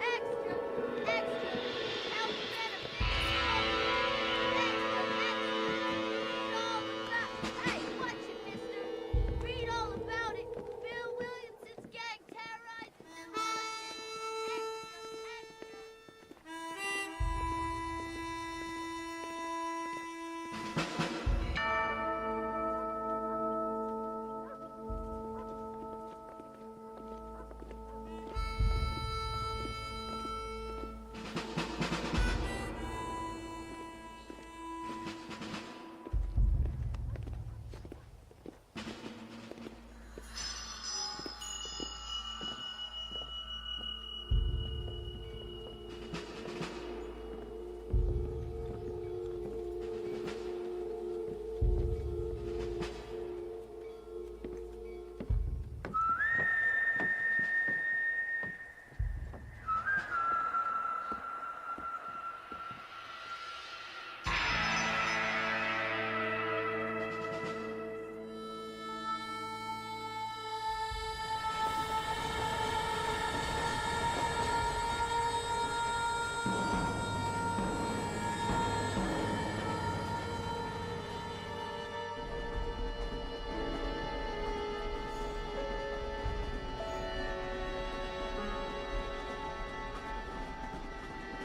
Extra! Extra! Help get a big Hey, watch it, mister! Read all about it! Bill Williamson's gang terrorizing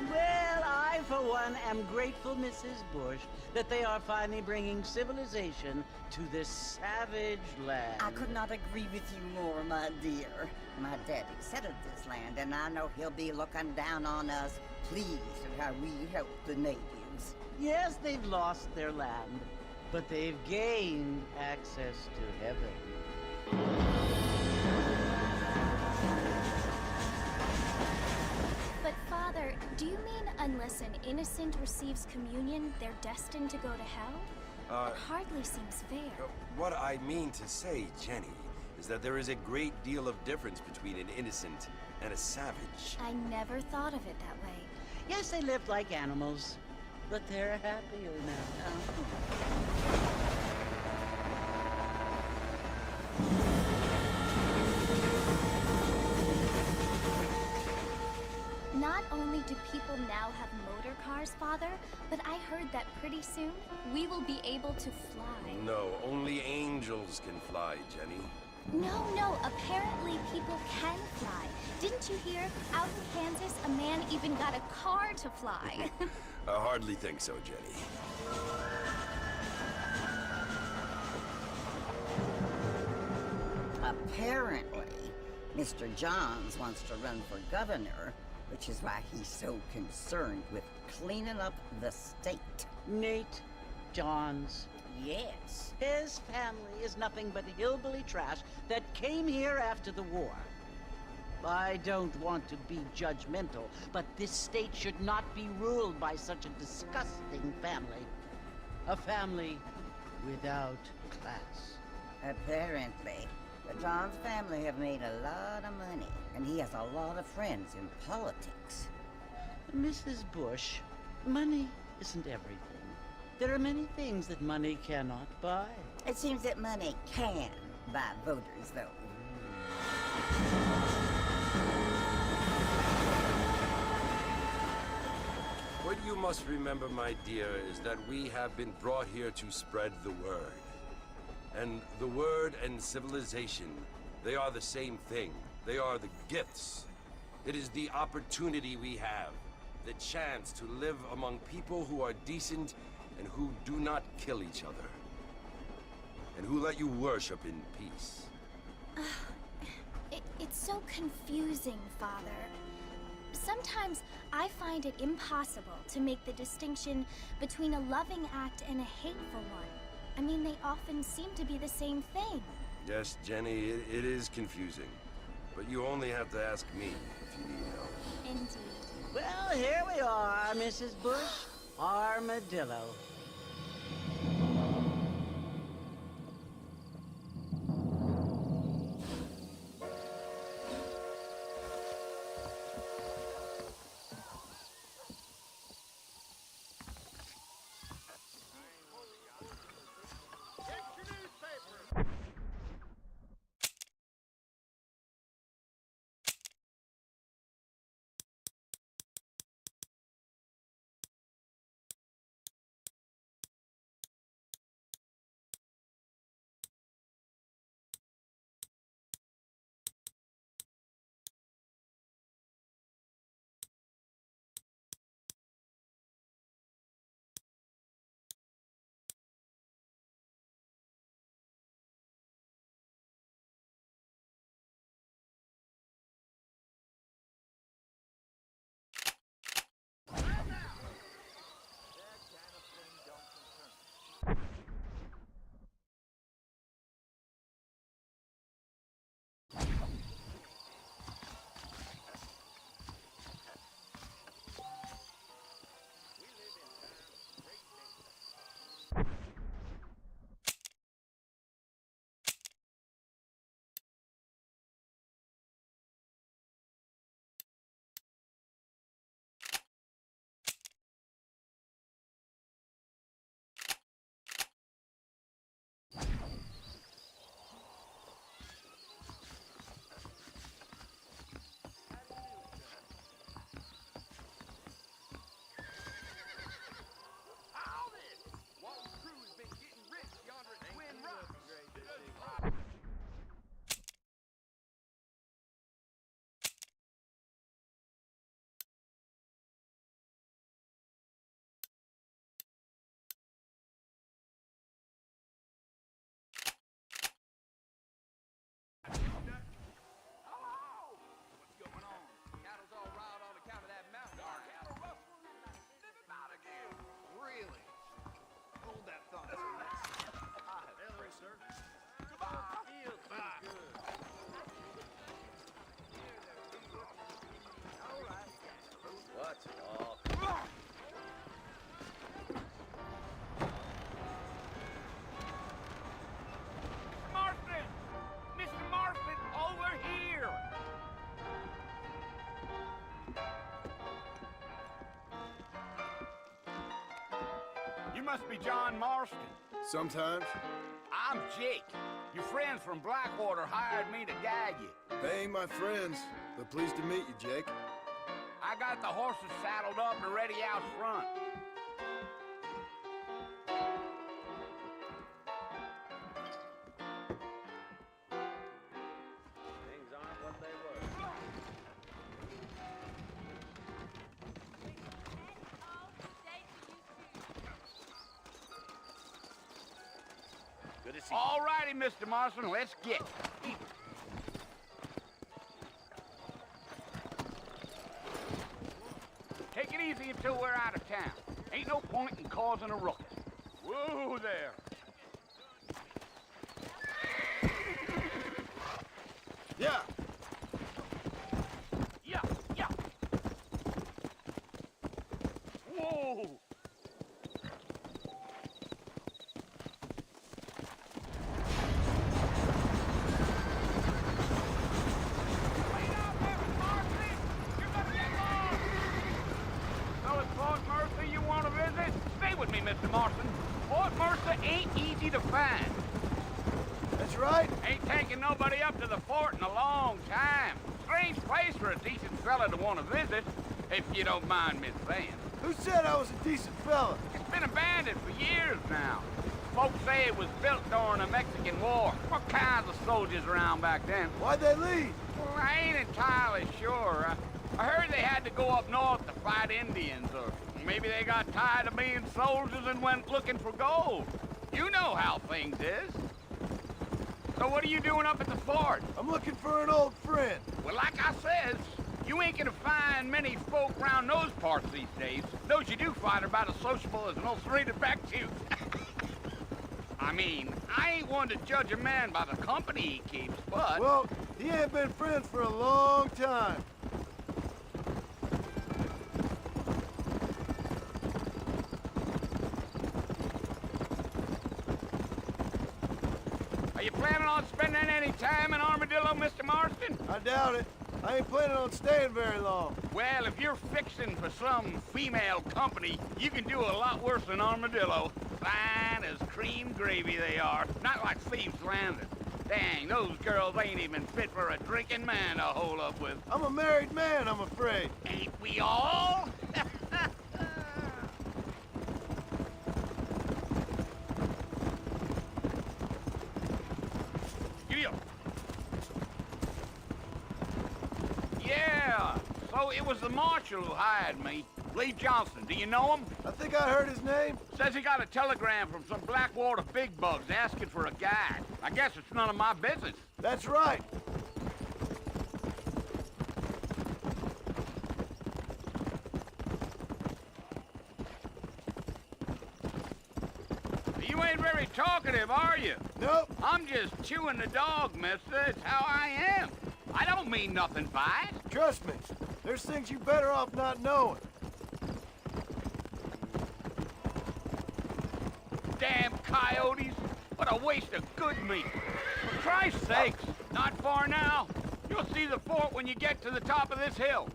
Well, I, for one, am grateful, Mrs. Bush, that they are finally bringing civilization to this savage land. I could not agree with you more, my dear. My daddy settled this land, and I know he'll be looking down on us, pleased at how we help the natives. Yes, they've lost their land, but they've gained access to heaven. But Father, do you mean unless an innocent receives communion, they're destined to go to hell? It hardly seems fair. What I mean to say, Jenny, is that there is a great deal of difference between an innocent and a savage. I never thought of it that way. Yes, they lived like animals, but they're happier now. Not only do people now have motor cars, Father, but I heard that pretty soon we will be able to fly. No, only angels can fly, Jenny. No, apparently people can fly. Didn't you hear? Out in Kansas, a man even got a car to fly. I hardly think so, Jenny. Apparently, Mr. Johns wants to run for governor, which is why he's so concerned with cleaning up the state. Nate Johns. Yes. His family is nothing but hillbilly trash that came here after the war. I don't want to be judgmental, but this state should not be ruled by such a disgusting family. A family without class. Apparently. The Johns family have made a lot of money, and he has a lot of friends in politics. Mrs. Bush, money isn't everything. There are many things that money cannot buy. It seems that money can buy voters, though. What you must remember, my dear, is that we have been brought here to spread the word. And the word and civilization, they are the same thing. They are the gifts. It is the opportunity we have, the chance to live among people who are decent and who do not kill each other. And who let you worship in peace. It's so confusing, Father. Sometimes I find it impossible to make the distinction between a loving act and a hateful one. I mean, they often seem to be the same thing. Yes, Jenny, it is confusing. But you only have to ask me if you need help. Indeed. Well, here we are, Mrs. Bush. Armadillo. You must be John Marston. Sometimes. I'm Jake. Your friends from Blackwater hired me to guide you. They ain't my friends, but pleased to meet you, Jake. I got the horses saddled up and ready out front. Things aren't what they were. Good to see you. All righty, Mr. Marston, let's get. Take it easy until we're out of town. Ain't no point in causing a ruckus. Whoa there. Yeah. Yeah, yeah. Whoa. Wait up there, Marcy! You're gonna get lost! So it's Fort Mercer you want to visit? Stay with me, Mr. Marston. Fort Mercer ain't easy to find. That's right. Ain't taken nobody up to the fort in a long time. Strange place for a decent fella to want to visit, if you don't mind me saying. Who said I was a decent fella? It's been abandoned for years now. Folks say it was built during the Mexican War. What kinds of soldiers around back then? Why'd they leave? Well, I ain't entirely sure. I heard they had to go up north to fight Indians, or maybe they got tired of being soldiers and went looking for gold. You know how things is. So what are you doing up at the fort? I'm looking for an old friend. Well, like I says, you ain't gonna find many folk around those parts these days. Those you do find are about as sociable as an ulcerated back tooth. I mean, I ain't one to judge a man by the company he keeps, but... Well, he ain't been friends for a long time. Are you planning on spending any time in Armadillo, Mr. Marston? I doubt it. I ain't planning on staying very long. Well, if you're fixing for some female company, you can do a lot worse than Armadillo. Fine as cream gravy they are. Not like Thieves Landing. Dang, those girls ain't even fit for a drinking man to hole up with. I'm a married man, I'm afraid. Ain't we all? Giddy up. Yeah, so it was the marshal who hired me. Lee Johnson, do you know him? I think I heard his name. Says he got a telegram from some Blackwater big bugs asking for a guide. I guess it's none of my business. That's right. You ain't very talkative, are you? Nope. I'm just chewing the dog, mister. It's how I am. I don't mean nothing by it. Trust me. There's things you better off not knowing. Damn coyotes. What a waste of good meat. For Christ's sakes, not far now. You'll see the fort when you get to the top of this hill.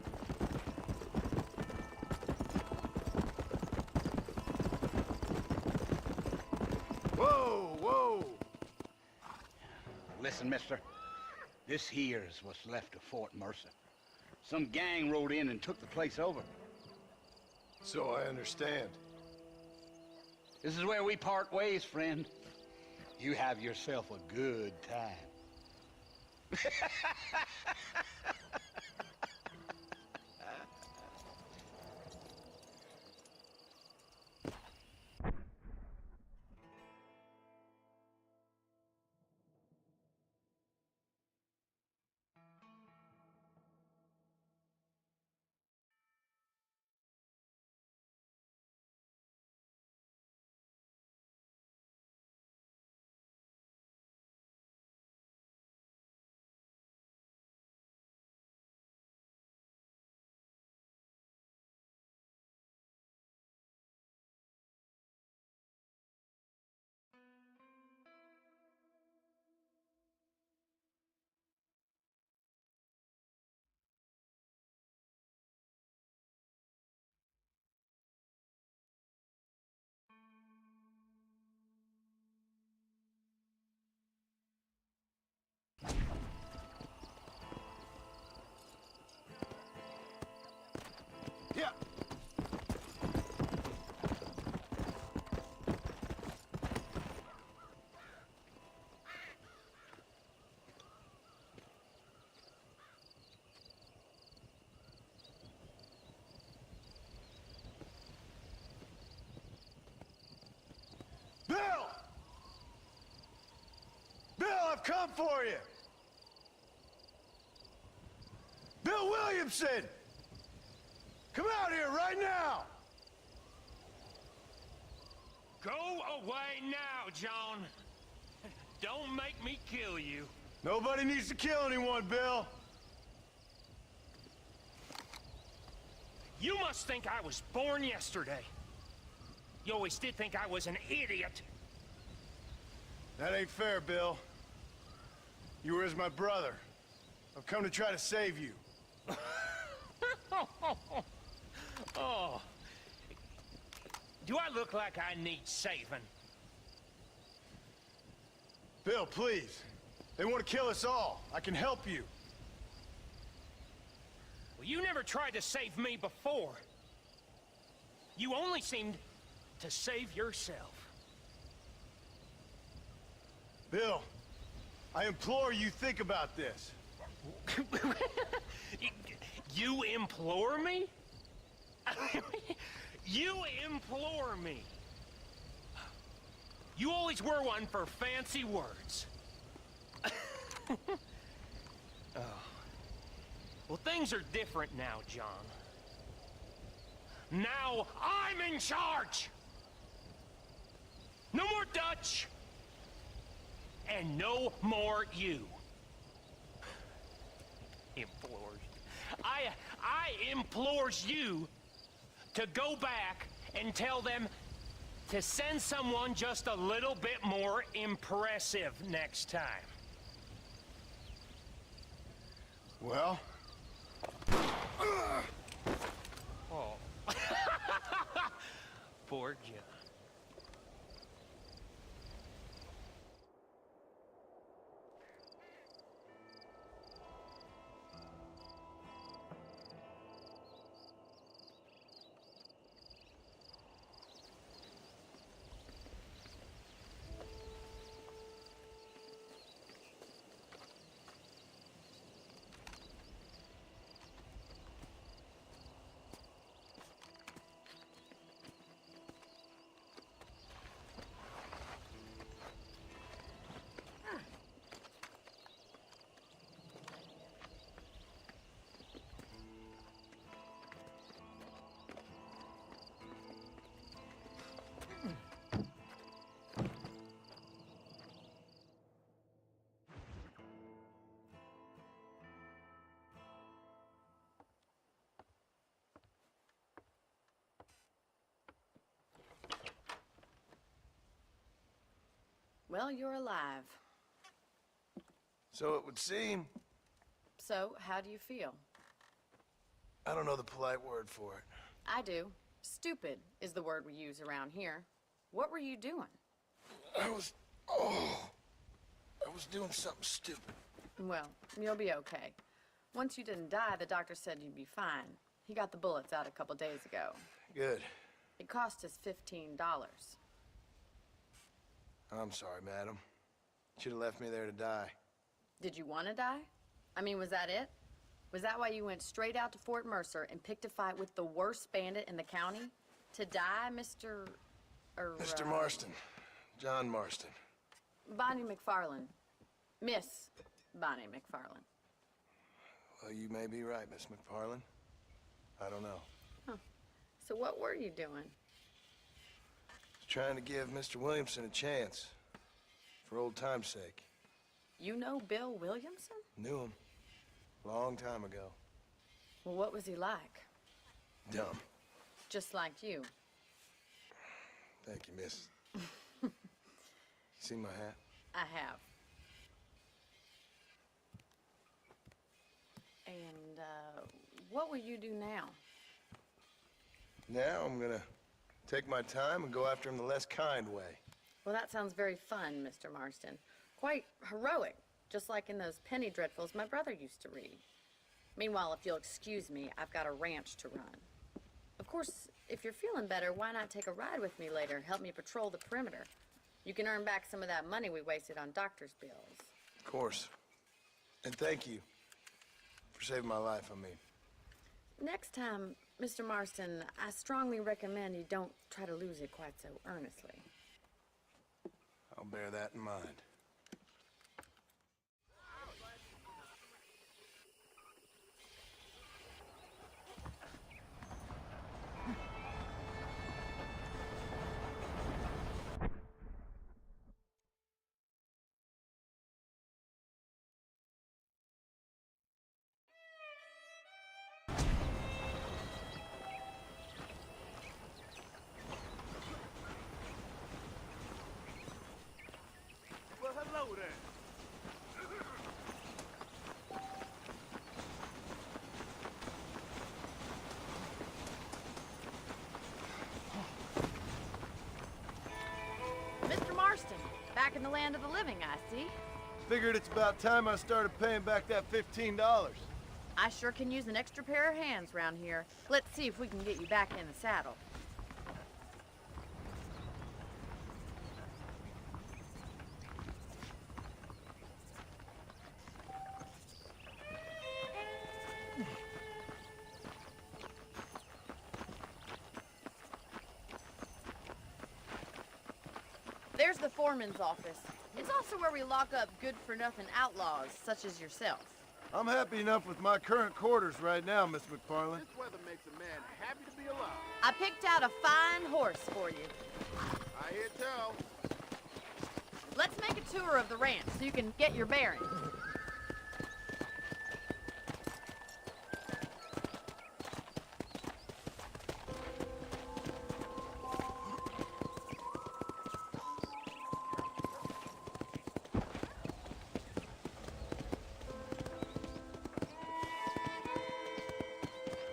Whoa, whoa. Listen, mister. This here's what's left of Fort Mercer. Some gang rode in and took the place over. So I understand. This is where we part ways, friend. You have yourself a good time. Yeah. Bill! Bill, I've come for you! Bill Williamson! Come out here right now! Go away now, John. Don't make me kill you. Nobody needs to kill anyone, Bill. You must think I was born yesterday. You always did think I was an idiot. That ain't fair, Bill. You were as my brother. I've come to try to save you. Oh. Do I look like I need saving? Bill, please. They want to kill us all. I can help you. Well, you never tried to save me before. You only seemed to save yourself. Bill, I implore you think about this. You implore me? You implore me. You always were one for fancy words. Oh. Well, things are different now, John. Now I'm in charge! No more Dutch! And no more you. Implores. I implores you to go back and tell them to send someone just a little bit more impressive next time. Well? Oh. Poor John. Well, you're alive. So it would seem. So, how do you feel? I don't know the polite word for it. I do. Stupid is the word we use around here. What were you doing? I was doing something stupid. Well, you'll be okay. Once you didn't die, the doctor said you'd be fine. He got the bullets out a couple days ago. Good. It cost us $15. I'm sorry, madam. Should have left me there to die. Did you want to die? I mean, was that it? Was that why you went straight out to Fort Mercer and picked a fight with the worst bandit in the county? To die, Mr. Mr. Marston. John Marston. Bonnie McFarland. Miss Bonnie McFarland. Well, you may be right, Miss McFarland. I don't know. Huh. So what were you doing? Trying to give Mr. Williamson a chance. For old time's sake. You know Bill Williamson? Knew him. Long time ago. Well, what was he like? Dumb. Just like you. Thank you, miss. You see my hat? I have. And, what will you do now? Now I'm gonna take my time and go after him the less kind way. Well, that sounds very fun, Mr. Marston. Quite heroic, just like in those penny dreadfuls my brother used to read. Meanwhile, if you'll excuse me, I've got a ranch to run. Of course, if you're feeling better, why not take a ride with me later? Help me patrol the perimeter. You can earn back some of that money we wasted on doctor's bills. Of course. And thank you for saving my life, I mean. Next time, Mr. Marston, I strongly recommend you don't try to lose it quite so earnestly. I'll bear that in mind. Well, hello there. Mr. Marston, back in the land of the living, I see. Figured it's about time I started paying back that $15. I sure can use an extra pair of hands around here. Let's see if we can get you back in the saddle. There's the foreman's office. It's also where we lock up good-for-nothing outlaws, such as yourself. I'm happy enough with my current quarters right now, Miss McFarland. This weather makes a man happy to be alive. I picked out a fine horse for you. I hear tell. Let's make a tour of the ranch so you can get your bearings.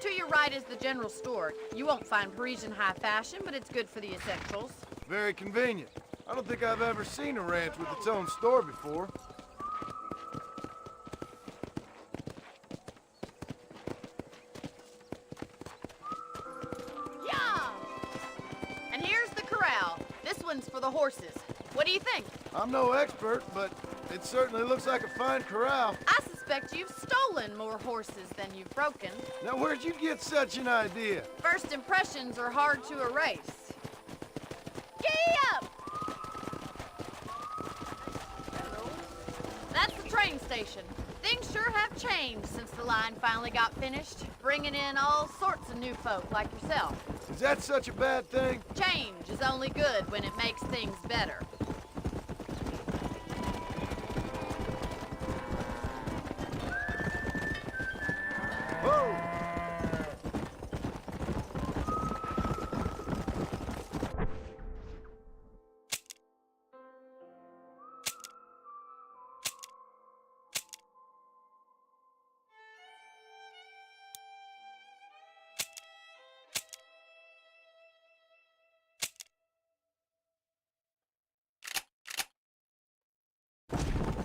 To your right is the general store. You won't find Parisian high fashion, but it's good for the essentials. Very convenient. I don't think I've ever seen a ranch with its own store before. Yeah! And here's the corral. This one's for the horses. What do you think? I'm no expert, but it certainly looks like a fine corral. I suspect you've stolen more horses than you've broken. Now, where'd you get such an idea? First impressions are hard to erase. Giddy up! That's the train station. Things sure have changed since the line finally got finished, bringing in all sorts of new folk like yourself. Is that such a bad thing? Change is only good when it makes things better. Whoa!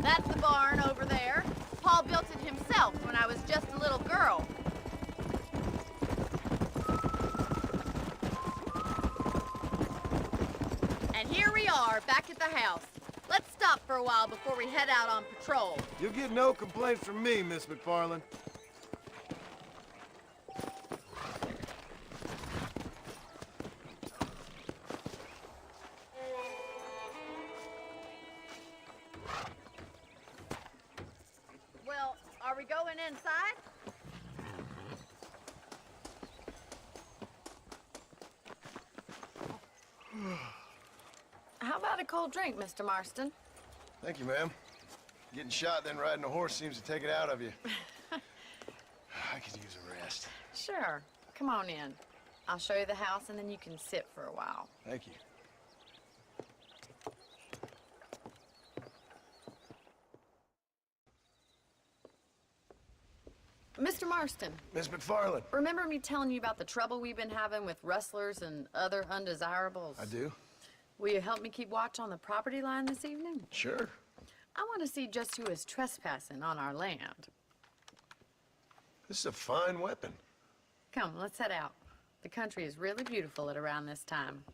That's the barn over there. Paul built it himself when I was just a little girl. And here we are, back at the house. Let's stop for a while before we head out on patrol. You'll get no complaints from me, Miss McFarland. Well, are we going inside? How about a cold drink, Mr. Marston? Thank you, ma'am. Getting shot, then riding a horse seems to take it out of you. I could use a rest. Sure. Come on in. I'll show you the house, and then you can sit for a while. Thank you. Mr. Marston, Miss McFarland. remember me telling you about the trouble we've been having with rustlers and other undesirables? I do? Will you help me keep watch on the property line this evening? Sure. I want to see just who is trespassing on our land. This is a fine weapon. Come, let's head out. The country is really beautiful at around this time.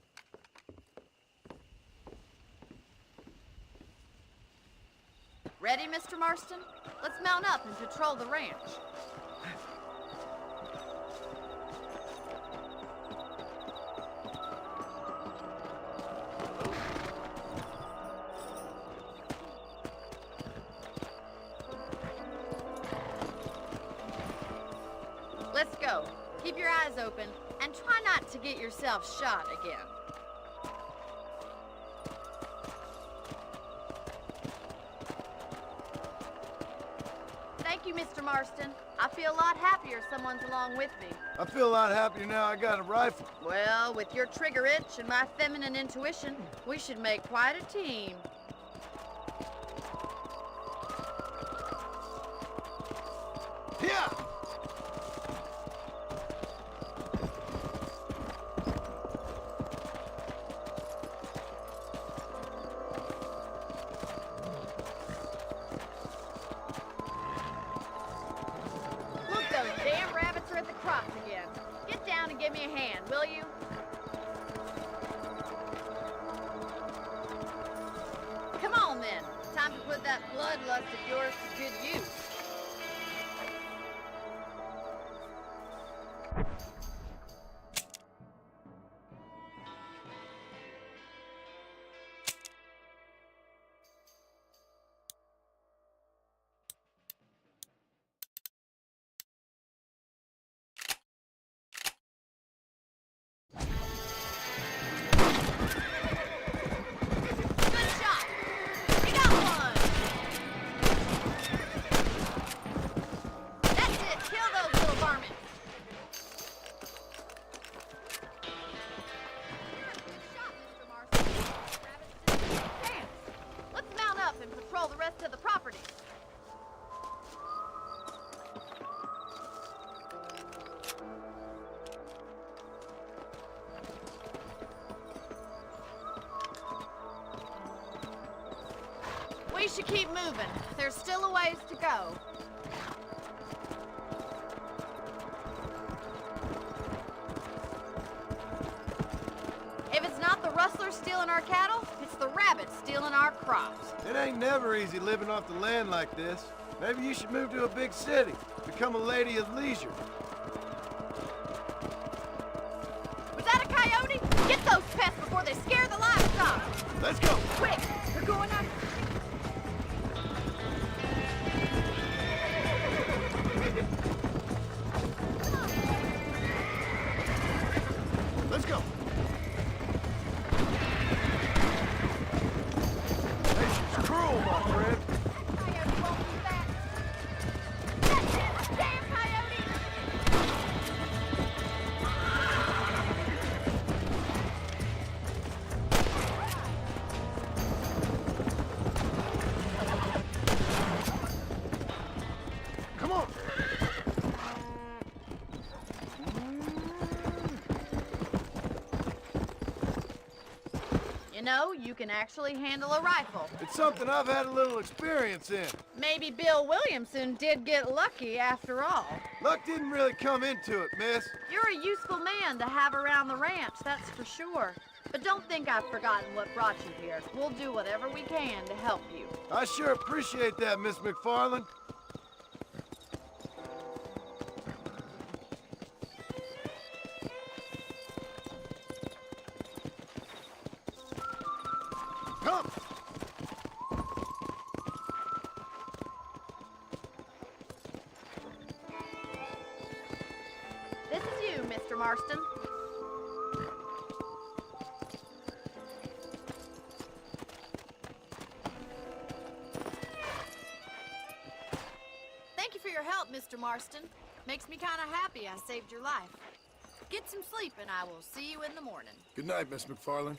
Ready, Mr. Marston? Let's mount up and patrol the ranch. Let's go. Keep your eyes open and try not to get yourself shot again. Thank you, Mr. Marston. I feel a lot happier someone's along with me. I feel a lot happier now I got a rifle. Well, with your trigger itch and my feminine intuition, we should make quite a team. Yeah! Look, those damn rabbits are at the crops again. Get down and give me a hand, will you? Come on, then. Time to put that bloodlust of yours to good use. Good shot! You got one! That's it! Kill those little varmints! Good shot, Mr. Marston. Rabbits didn't stand a chance. Let's mount up and patrol the rest of the property. We should keep moving. There's still a ways to go. If it's not the rustlers stealing our cattle, it's the rabbits stealing our crops. It ain't never easy living off the land like this. Maybe you should move to a big city. Become a lady of leisure. Was that a coyote? Get those pests before they scare the livestock. Let's go! Quick! They're going on. Let's go! Nature's cruel, my friend. Coyote won't be back. That's it! Damn coyote! Come on! You know, you can actually handle a rifle. It's something I've had a little experience in. Maybe Bill Williamson did get lucky after all. Luck didn't really come into it, miss. You're a useful man to have around the ranch, that's for sure. But don't think I've forgotten what brought you here. We'll do whatever we can to help you. I sure appreciate that, Miss McFarland. Come! This is you, Mr. Marston. Thank you for your help, Mr. Marston. Makes me kind of happy I saved your life. Get some sleep and I will see you in the morning. Good night, Miss McFarland.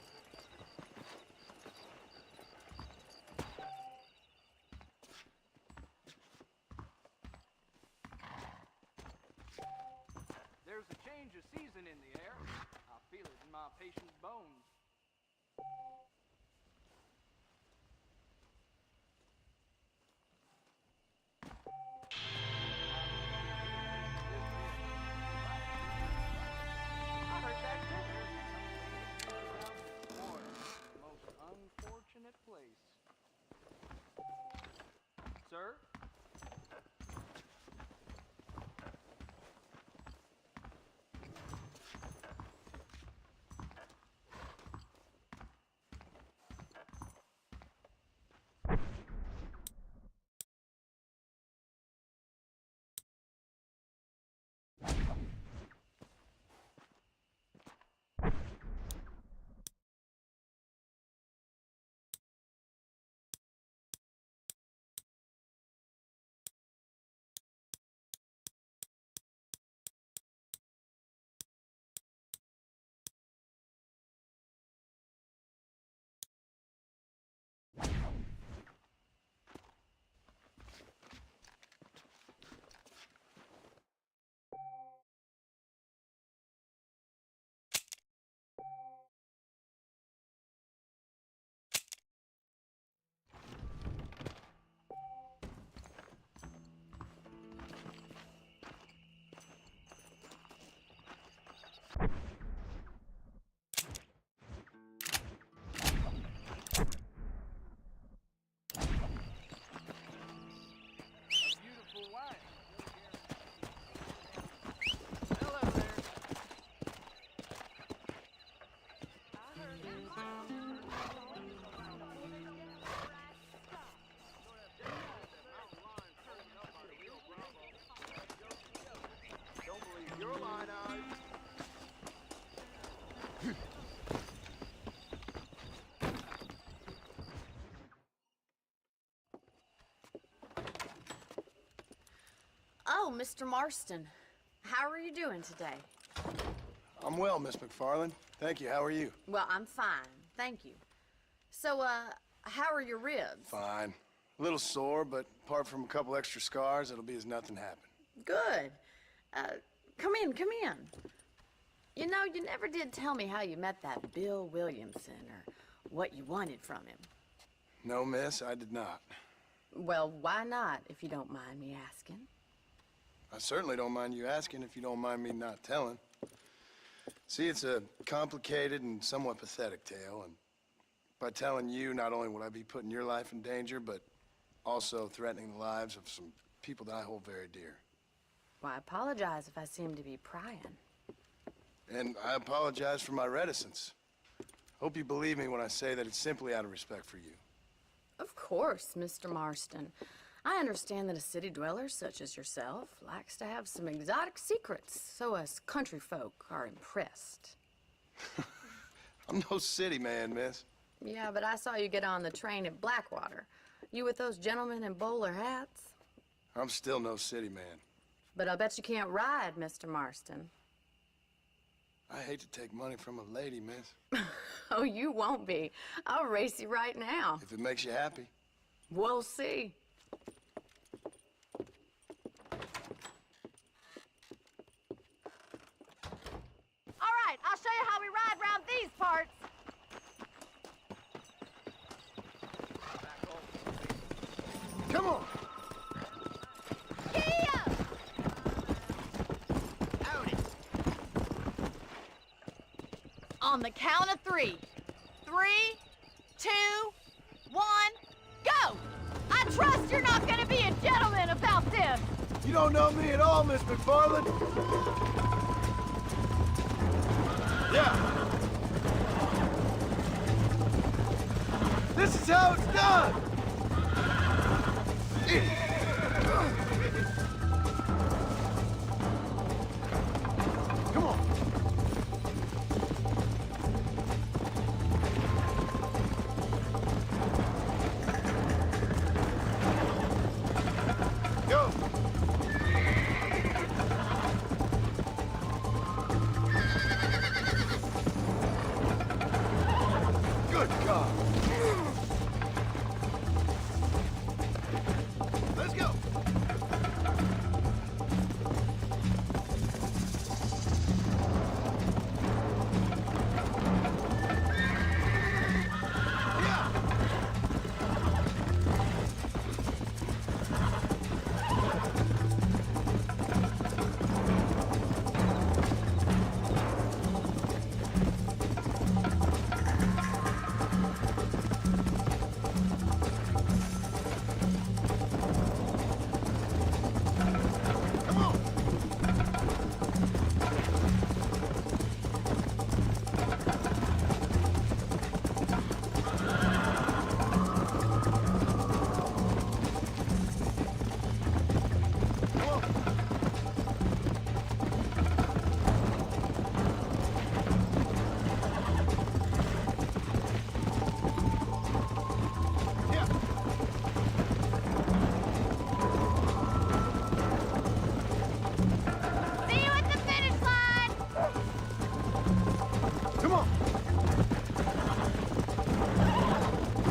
There's a change of season in the air. I feel it in my patient's bones. Oh, Mr. Marston. How are you doing today? I'm well, Miss McFarland. Thank you. How are you? Well, I'm fine. Thank you. So, how are your ribs? Fine. A little sore, but apart from a couple extra scars, it'll be as nothing happened. Good. Come in, come in. You know, you never did tell me how you met that Bill Williamson or what you wanted from him. No, miss, I did not. Well, why not, if you don't mind me asking? I certainly don't mind you asking if you don't mind me not telling. See, it's a complicated and somewhat pathetic tale, and by telling you, not only would I be putting your life in danger, but also threatening the lives of some people that I hold very dear. Well, I apologize if I seem to be prying. And I apologize for my reticence. Hope you believe me when I say that it's simply out of respect for you. Of course, Mr. Marston. I understand that a city dweller such as yourself likes to have some exotic secrets, so us country folk are impressed. I'm no city man, miss. Yeah, but I saw you get on the train at Blackwater. You with those gentlemen in bowler hats? I'm still no city man. But I bet you can't ride, Mr. Marston. I hate to take money from a lady, miss. Oh, you won't be. I'll race you right now. If it makes you happy. We'll see. All right, I'll show you how we ride around these parts. Come on! On the count of 3. 3, 2, 1, go! I trust you're not gonna be a gentleman about this. You don't know me at all, Miss McFarland. Yeah. This is how it's done. Come on. Go. Good God. Let's go. See you at the finish line. Come on.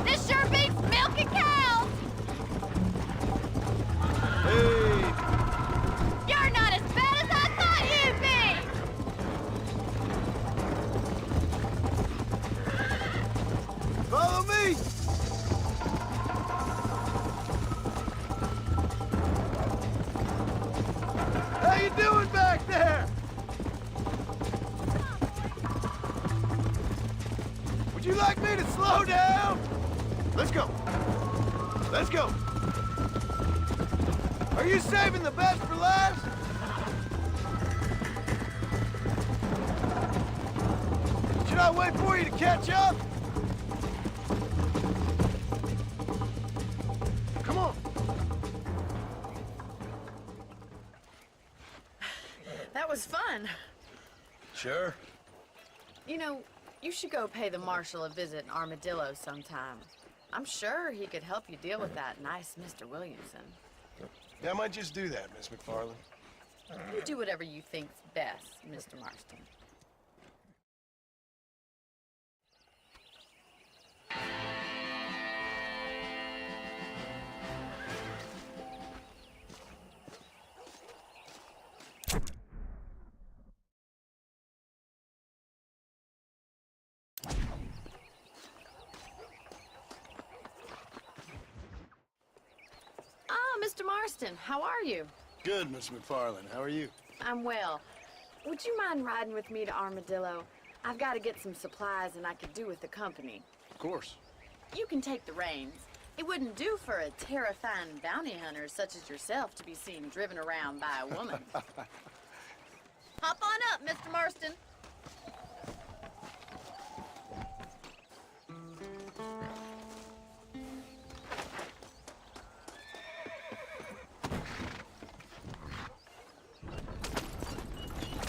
This sure beats milking cows. Hey. You're not as bad as I thought you'd be. Follow me. How you doing back there? Would you like me to slow down? Let's go. Let's go. Are you saving the best for last? Should I wait for you to catch up? Come on. That was fun. Sure. You know, you should go pay the Marshal a visit in Armadillo sometime. I'm sure he could help you deal with that nice Mr. Williamson. Yeah, I might just do that, Miss McFarland. You do whatever you think's best, Mr. Marston. Mr. Marston, how are you? Good, Miss McFarland. How are you? I'm well. Would you mind riding with me to Armadillo? I've got to get some supplies and I could do with the company. Of course. You can take the reins. It wouldn't do for a terrifying bounty hunter such as yourself to be seen driven around by a woman. Hop on up, Mr. Marston.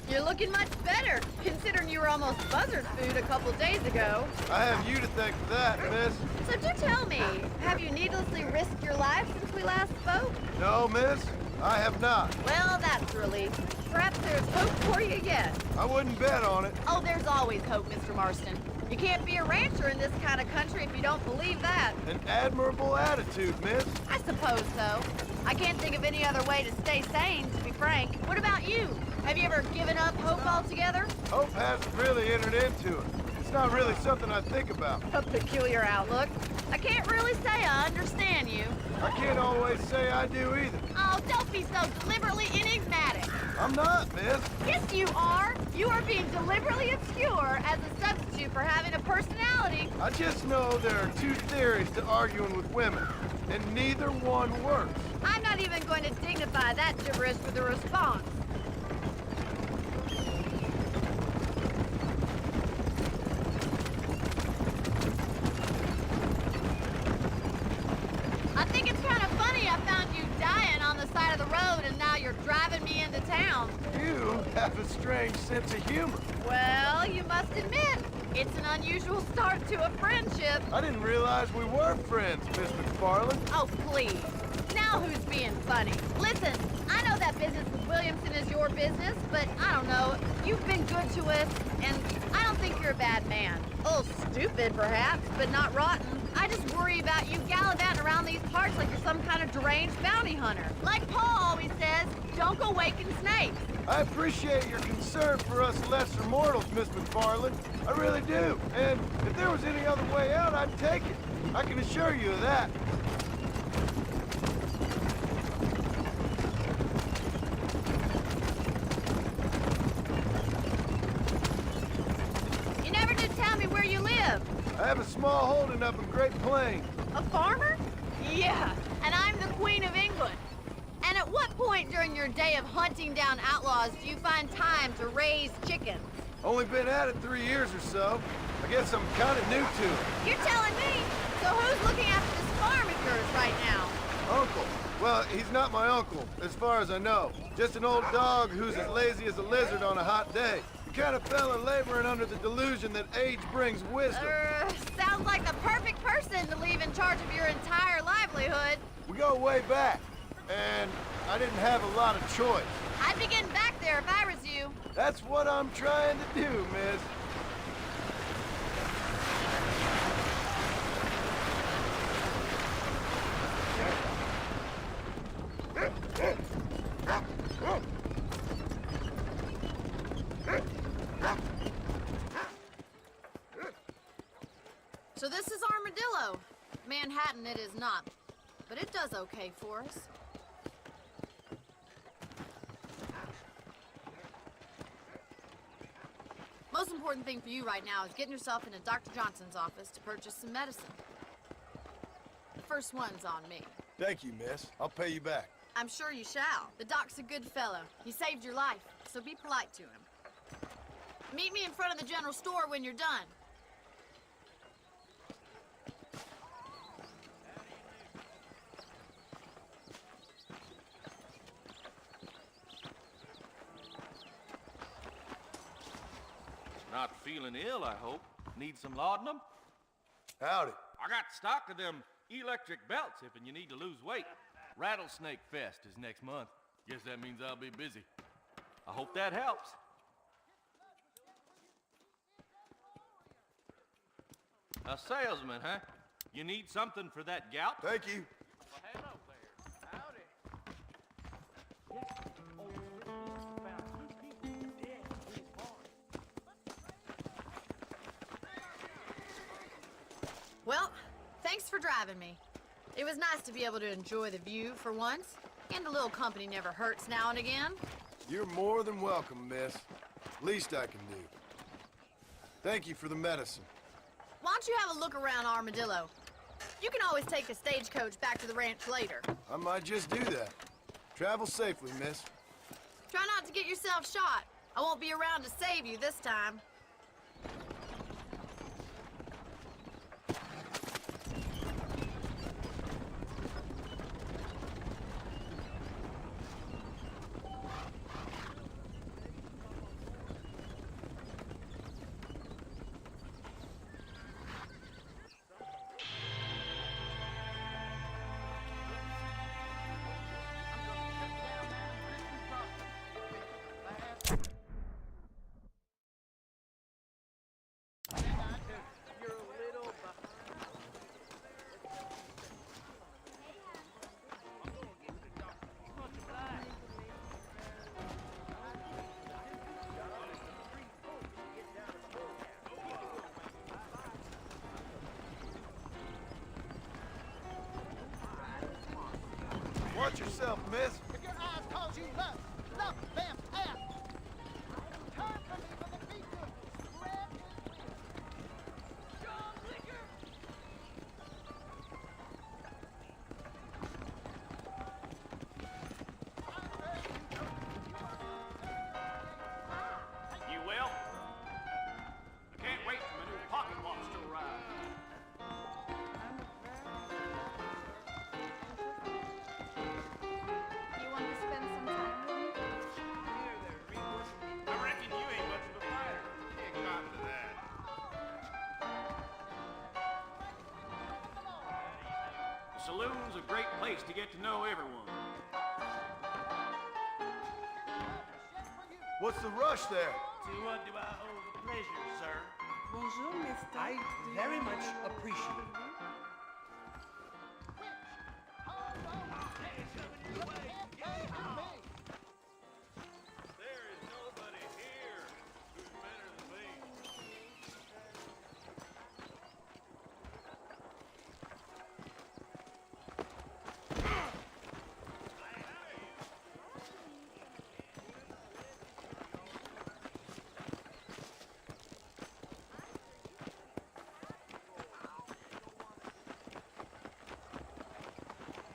You're looking much better, considering you were almost buzzard food a couple days ago. I have you to thank for that, miss. So do tell me, have you needlessly risked your life since we last spoke? No, miss. I have not. Well, that's a relief. Perhaps there's hope for you yet. I wouldn't bet on it. Oh, there's always hope, Mr. Marston. You can't be a rancher in this kind of country if you don't believe that. An admirable attitude, miss. I suppose so. I can't think of any other way to stay sane, to be frank. What about you? Have you ever given up hope altogether? Hope hasn't really entered into it. It's not really something I think about. A peculiar outlook. I can't really say I understand you. I can't always say I do either. Oh, don't be so deliberately enigmatic. I'm not, miss. Yes, you are. You are being deliberately obscure as a substitute for having a personality. I just know there are two theories to arguing with women, and neither one works. I'm not even going to dignify that gibberish with a response. I think it's kind of funny I found you dying on the side of the road and now you're driving me into town. You have a strange sense of humor. Well, you must admit, it's an unusual start to a friendship. I didn't realize we were friends, Miss McFarland. Oh, please. Now who's being funny? Listen, I know that business with Williamson is your business, but I don't know. You've been good to us, and I don't think you're a bad man. A little stupid, perhaps, but not rotten. I just worry about you gallivanting around these parts like you're some kind of deranged bounty hunter. Like Paul always says, don't go waking snakes. I appreciate your concern for us lesser mortals, Miss McFarland. I really do. And if there was any other way out, I'd take it. I can assure you of that. You never did tell me where you live. I have a small holding up in Great Plains. A farmer? Yeah, and I'm the Queen of England. And at what point during your day of hunting down outlaws do you find time to raise chickens? Only been at it 3 years or so. I guess I'm kind of new to it. You're telling me? So who's looking after this farm of yours right now? Uncle. Well, he's not my uncle, as far as I know. Just an old dog who's as lazy as a lizard on a hot day. The kind of fella laboring under the delusion that age brings wisdom. Sounds like the perfect person to leave in charge of your entire livelihood. We go way back, and I didn't have a lot of choice. I'd be getting back there if I was you. That's what I'm trying to do, miss. So this is Armadillo. Manhattan it is not, but it does okay for us. Most important thing for you right now is getting yourself into Dr. Johnson's office to purchase some medicine. The first one's on me. Thank you, miss. I'll pay you back. I'm sure you shall. The doc's a good fellow. He saved your life, so be polite to him. Meet me in front of the general store when you're done. Not feeling ill, I hope. Need some laudanum? Howdy. I got stock of them electric belts if you need to lose weight. Rattlesnake Fest is next month. Guess that means I'll be busy. I hope that helps. A salesman, huh? You need something for that gout? Thank you. Well, hello there. Howdy. Well, thanks for driving me. It was nice to be able to enjoy the view for once, and a little company never hurts now and again. You're more than welcome, miss. Least I can do. Thank you for the medicine. Why don't you have a look around Armadillo? You can always take the stagecoach back to the ranch later. I might just do that. Travel safely, miss. Try not to get yourself shot. I won't be around to save you this time. Watch yourself, miss. If your eyes cause you lust, love them out. Turn from me for the beat good. Red is real. John Liquor. You will? I can't wait for my new pocket watch to arrive. You want to spend some time with me? I reckon you ain't much of a fighter. Can't cop to that. The saloon's a great place to get to know everyone. What's the rush there? To what do I owe the pleasure, sir? Bonjour, mister. I very much appreciate it. There is nobody here who's better than me.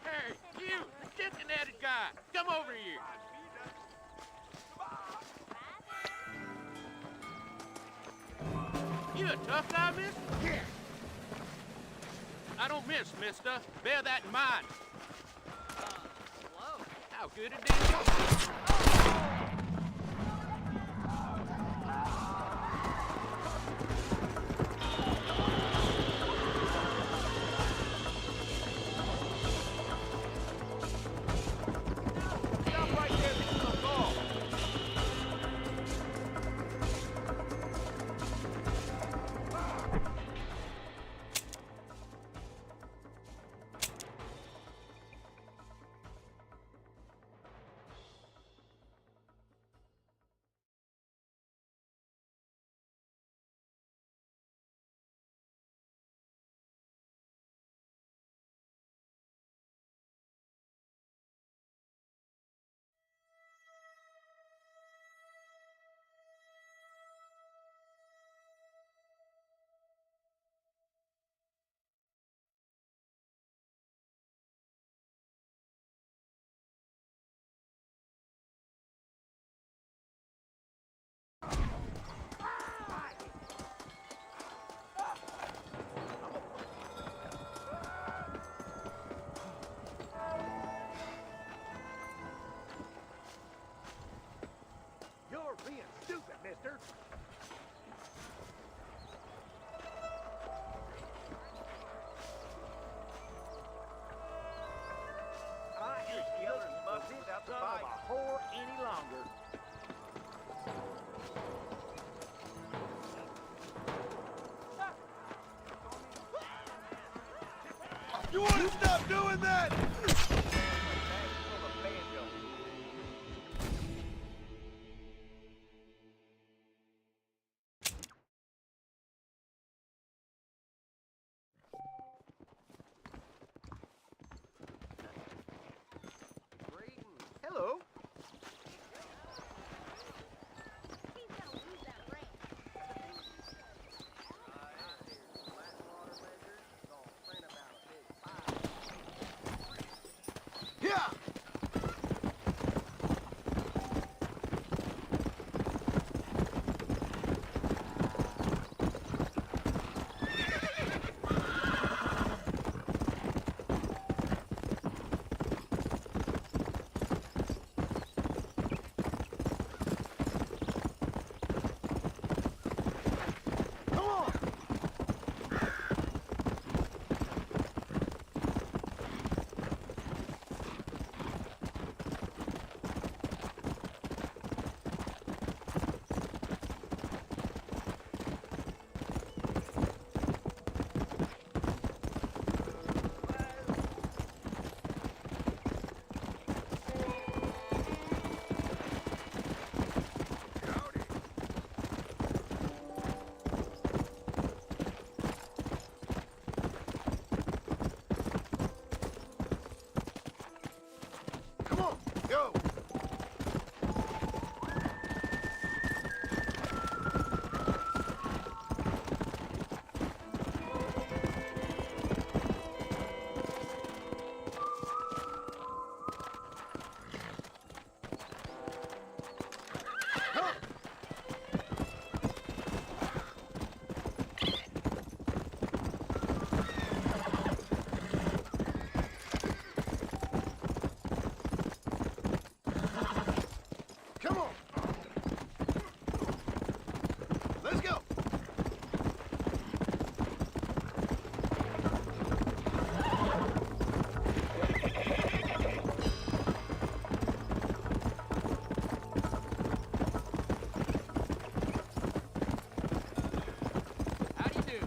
Hey, you, the Cincinnati guy, come over here. You a tough guy, miss? Yeah. I don't miss, mister. Bear that in mind. Hello. How good it is. Stop right there. This is a ball. You want to stop doing that? Hello. Yeah! Come on, go! Come on! Let's go! How do you do?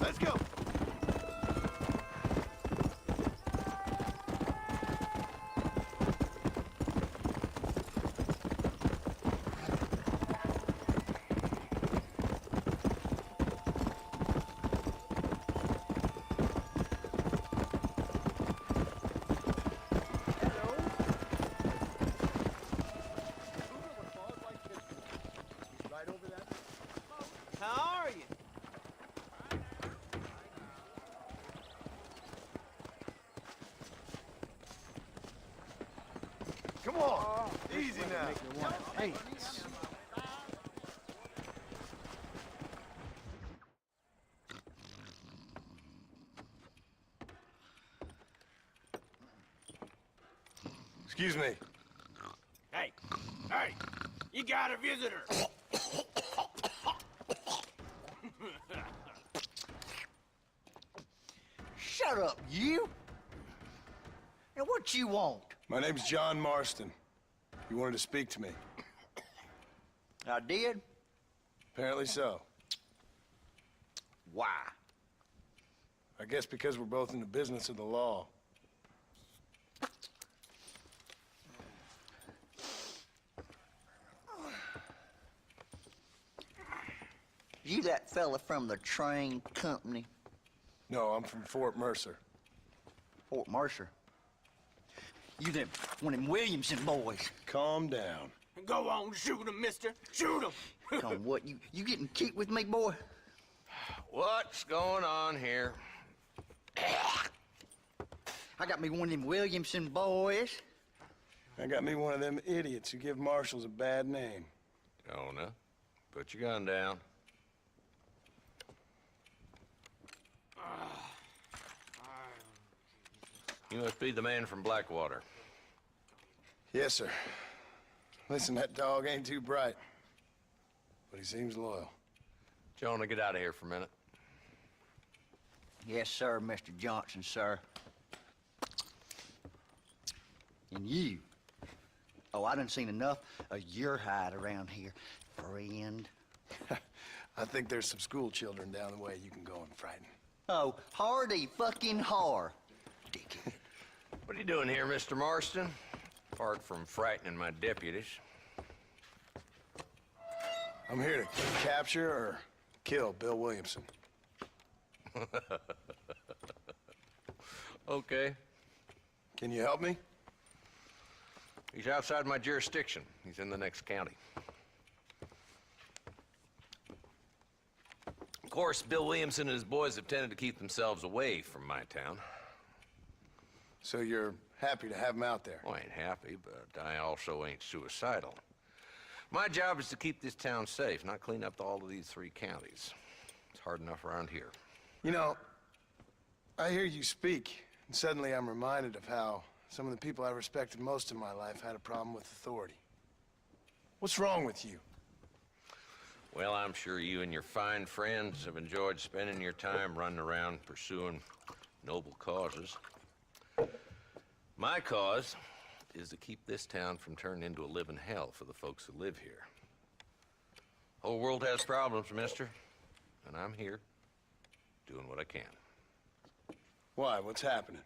Let's go! Right over that. How are you? Come on! Easy now. Hey. Excuse me. Hey, hey, you got a visitor. Shut up, you! And what you want? My name's John Marston. You wanted to speak to me. I did? Apparently so. Why? I guess because we're both in the business of the law. You that fella from the train company? No, I'm from Fort Mercer. Fort Mercer? You them, one of them Williamson boys. Calm down. Go on, shoot him, mister. Shoot him. Come, what, you getting cute with me, boy? What's going on here? I got me one of them Williamson boys. I got me one of them idiots who give marshals a bad name. Jonah, put your gun down. You must be the man from Blackwater. Yes, sir. Listen, that dog ain't too bright, but he seems loyal. Jonah, get out of here for a minute. Yes, sir, Mr. Johnson, sir. And you. Oh, I done seen enough of your hide around here, friend. I think there's some school children down the way you can go and frighten. Oh, hardy fucking har. Dickhead. What are you doing here, Mr. Marston? Apart from frightening my deputies. I'm here to capture or kill Bill Williamson. Okay. Can you help me? He's outside my jurisdiction. He's in the next county. Of course, Bill Williamson and his boys have tended to keep themselves away from my town. So you're happy to have him out there? Well, I ain't happy, but I also ain't suicidal. My job is to keep this town safe, not clean up all of these 3 counties. It's hard enough around here. You know, I hear you speak, and suddenly I'm reminded of how some of the people I respected most in my life had a problem with authority. What's wrong with you? Well, I'm sure you and your fine friends have enjoyed spending your time running around pursuing noble causes. My cause is to keep this town from turning into a living hell for the folks who live here. Whole world has problems, mister, and I'm here doing what I can. Why? What's happening?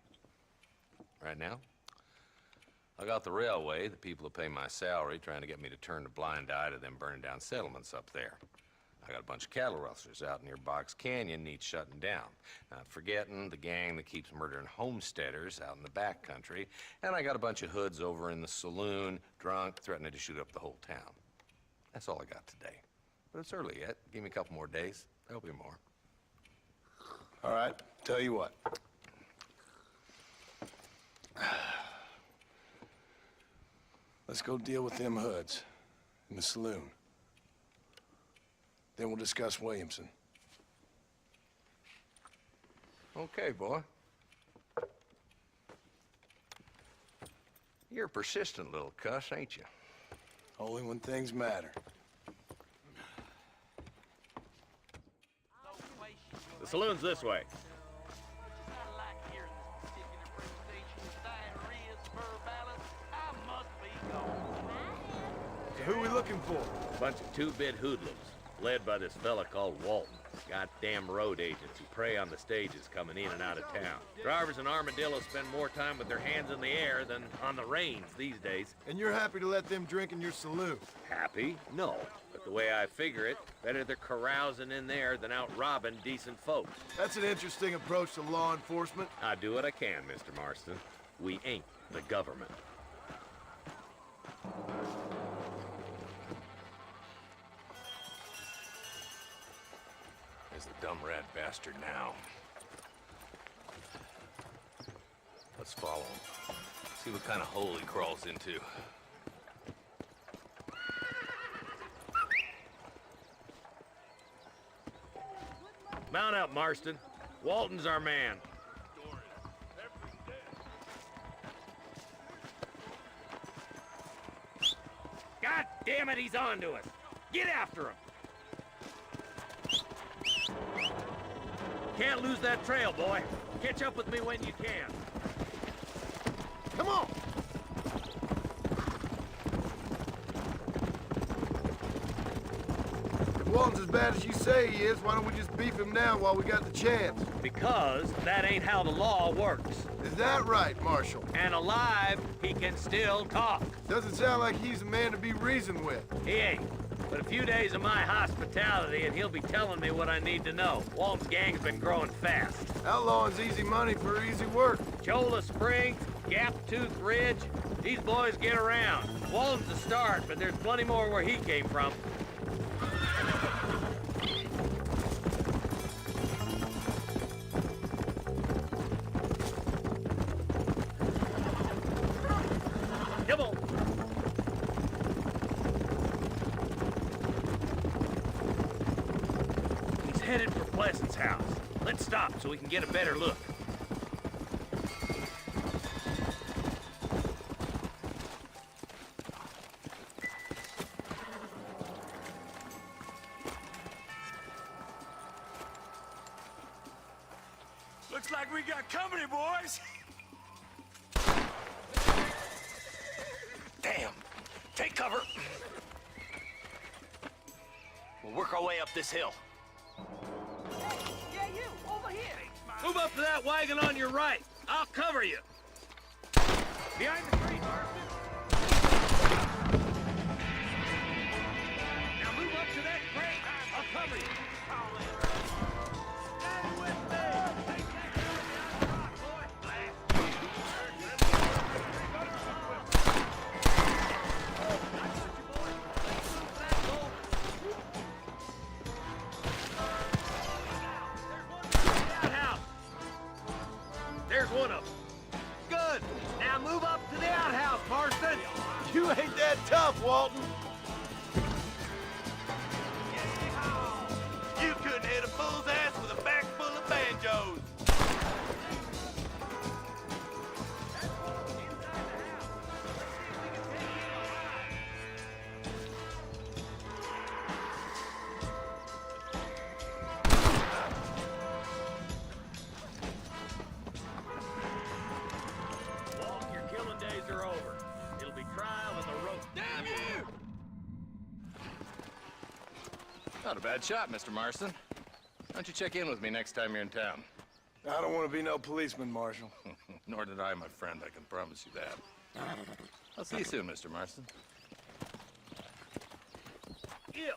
Right now, I got the railway, the people who pay my salary, trying to get me to turn a blind eye to them burning down settlements up there. I got a bunch of cattle rustlers out near Box Canyon needs shutting down. Not forgetting the gang that keeps murdering homesteaders out in the back country. And I got a bunch of hoods over in the saloon, drunk, threatening to shoot up the whole town. That's all I got today. But it's early yet. Give me a couple more days. There'll be more. All right, tell you what. Let's go deal with them hoods in the saloon. Then we'll discuss Williamson. Okay, boy. You're a persistent little cuss, ain't you? Only when things matter. The saloon's this way. So who are we looking for? Bunch of 2-bit hoodlums, led by this fella called Walton. Goddamn road agents who prey on the stages coming in and out of town. Drivers in Armadillo spend more time with their hands in the air than on the reins these days. And you're happy to let them drink in your saloon? Happy? No. But the way I figure it, better they're carousing in there than out robbing decent folks. That's an interesting approach to law enforcement. I do what I can, Mr. Marston. We ain't the government. There's the dumb rat bastard now. Let's follow him. See what kind of hole he crawls into. Mount up, Marston. Walton's our man. God damn it, he's on to us. Get after him. Can't lose that trail, boy. Catch up with me when you can. Come on! If Walton's as bad as you say he is, why don't we just beef him now while we got the chance? Because that ain't how the law works. Is that right, Marshal? And alive, he can still talk. Doesn't sound like he's a man to be reasoned with. He ain't. But a few days of my hospitality and he'll be telling me what I need to know. Walton's gang's been growing fast. Outlawing's easy money for easy work. Cholla Springs, Gap Tooth Ridge, these boys get around. Walton's the start, but there's plenty more where he came from. Come on. He's headed for Pleasant's house. Let's stop so we can get a better look. Looks like we got company, boys. Damn! Take cover! We'll work work our way up this hill. Yeah, you, over here. Move up to that wagon on your right. I'll cover you. Behind the tree, Marston. Now move up to that crate. I'll cover you. Stand with me. Take that down the rock, boy. There's one of them. Good. Now move up to the outhouse, Marston. You ain't that tough, Walton. You couldn't hit a fool's ass with a bag full of banjos. Walt, your killing days are over. It'll be trial and the rope. Damn you! Not a bad shot, Mr. Marston. Why don't you check in with me next time you're in town? I don't want to be no policeman, Marshal. Nor did I, my friend. I can promise you that. I'll see you soon, Mr. Marston. Yeah.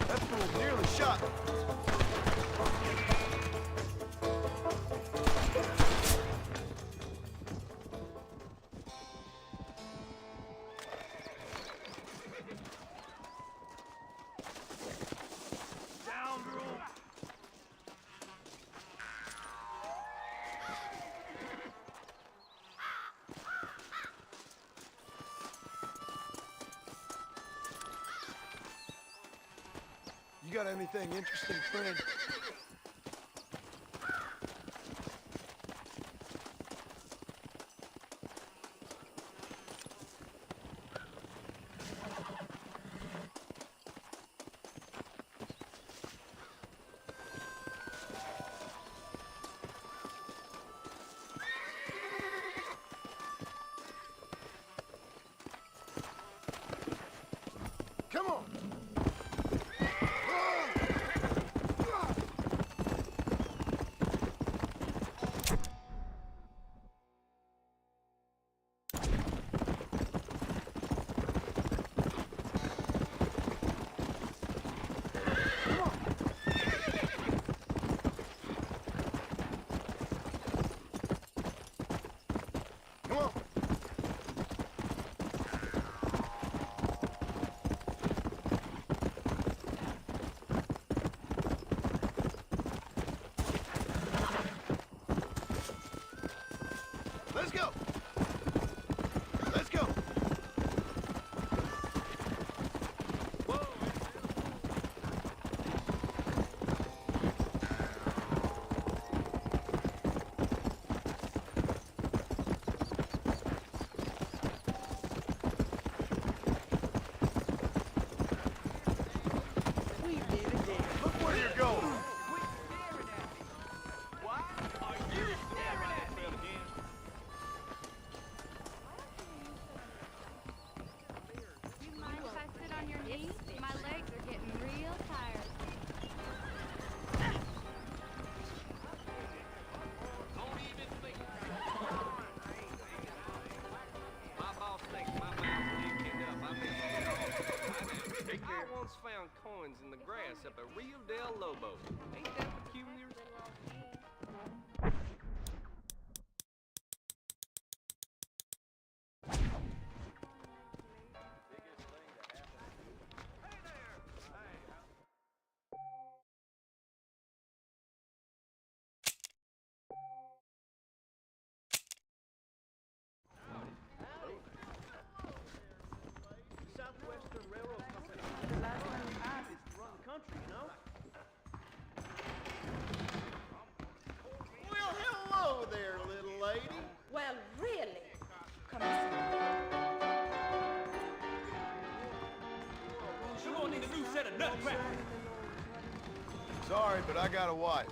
That fool nearly shot me. You got anything interesting, friend? Come on! Come on! Let's go! Let's go! married, but I got a wife.